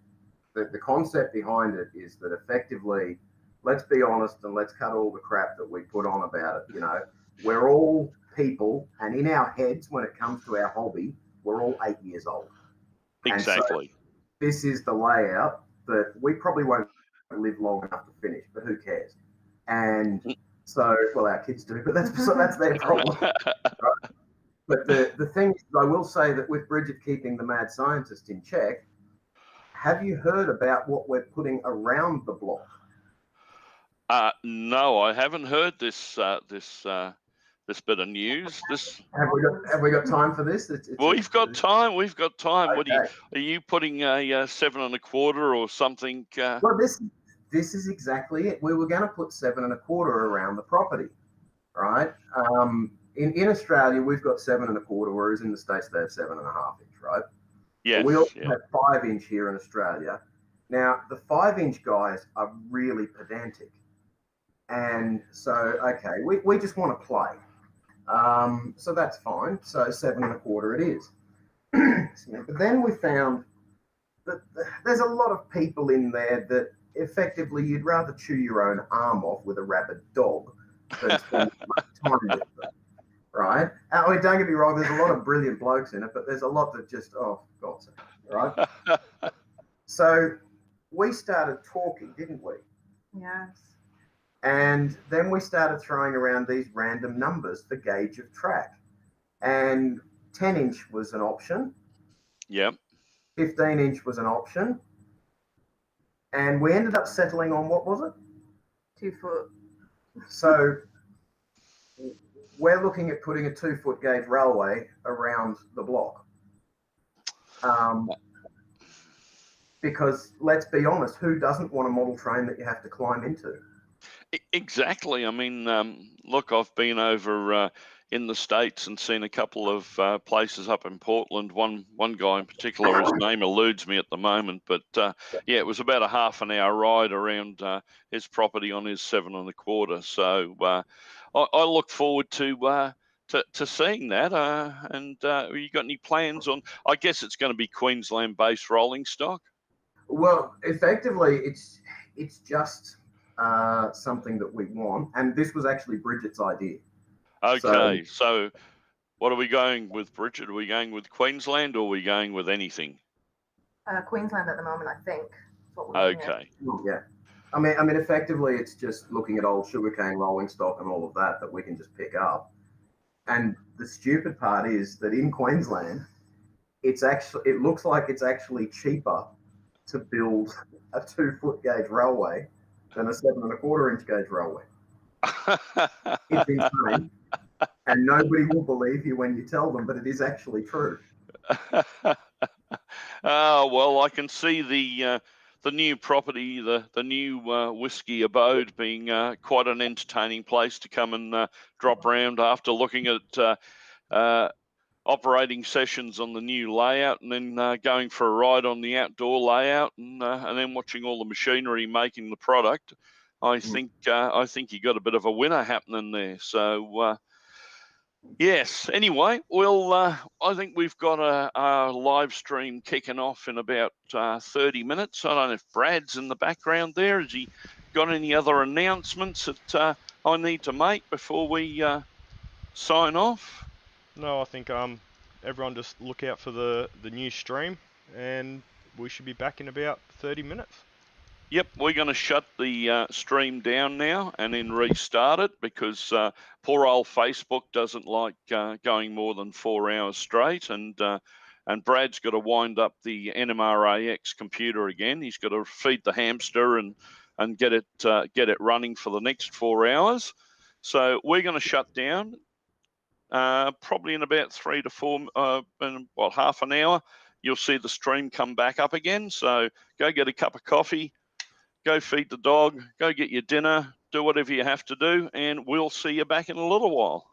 the concept behind it is that effectively, let's be honest and let's cut all the crap that we put on about it. We're all people, and in our heads, when it comes to our hobby, we're all 8 years old. Exactly. So this is the layout that we probably won't live long enough to finish, but who cares? And so, well, our kids do, but that's their problem. Right? But the thing is, I will say that with Bridget keeping the mad scientist in check, have you heard about what we're putting around the block? No, I haven't heard this bit of news. Have we got time for this? We've got time. We've got time. Okay. What are you putting a 7 1/4 or something? Well, this is exactly it. We were going to put 7 1/4 around the property, right? In Australia, we've got 7 1/4, whereas in the States they have 7.5 inch, right? Yes. We also have 5 inch here in Australia. Now, the 5 inch guys are really pedantic. And so, okay, we just want to play. So that's fine. So 7 1/4 it is. But then we found that there's a lot of people in there that effectively you'd rather chew your own arm off with a rabid dog than spend much time with them, right? I mean, don't get me wrong, there's a lot of brilliant blokes in it, but there's a lot that just, oh, God's sake, right? So we started talking, didn't we? Yes. And then we started throwing around these random numbers for gauge of track. And 10 inch was an option. Yep. 15 inch was an option. And we ended up settling on, what was it? 2 foot. So we're looking at putting a 2 foot gauge railway around the block. Because let's be honest, who doesn't want a model train that you have to climb into? Exactly. I mean, look, I've been over in the States and seen a couple of places up in Portland. One guy in particular, his name eludes me at the moment, but yeah, it was about a half an hour ride around his property on his 7 1/4. So I look forward to seeing that. And you got any plans on? I guess it's going to be Queensland-based rolling stock. Well, effectively, it's just something that we want, and this was actually Bridget's idea. Okay, so what are we going with, Bridget? Are we going with Queensland or are we going with anything? Queensland at the moment, I think. Okay. Yeah. I mean, effectively, it's just looking at old sugarcane rolling stock and all of that we can just pick up. And the stupid part is that in Queensland, it looks like it's actually cheaper to build a 2 foot gauge railway than a 7 1/4 inch gauge railway. It's insane. And nobody will believe you when you tell them, but it is actually true. Well, I can see the new property, the new whiskey abode being quite an entertaining place to come and drop around after looking at operating sessions on the new layout, and then going for a ride on the outdoor layout, and then watching all the machinery making the product. I think you got a bit of a winner happening there. So yes. Anyway, well, I think we've got a live stream kicking off in about 30 minutes. I don't know if Brad's in the background there. Has he got any other announcements that I need to make before we sign off? No, I think everyone just look out for the new stream, and we should be back in about 30 minutes. Yep, we're going to shut the stream down now and then restart it, because poor old Facebook doesn't like going more than 4 hours straight, and Brad's got to wind up the NMRAx computer again. He's got to feed the hamster and get it running for the next 4 hours. So we're going to shut down. Probably in about 3 to 4, in half an hour, you'll see the stream come back up again. So go get a cup of coffee, go feed the dog, go get your dinner, do whatever you have to do, and we'll see you back in a little while.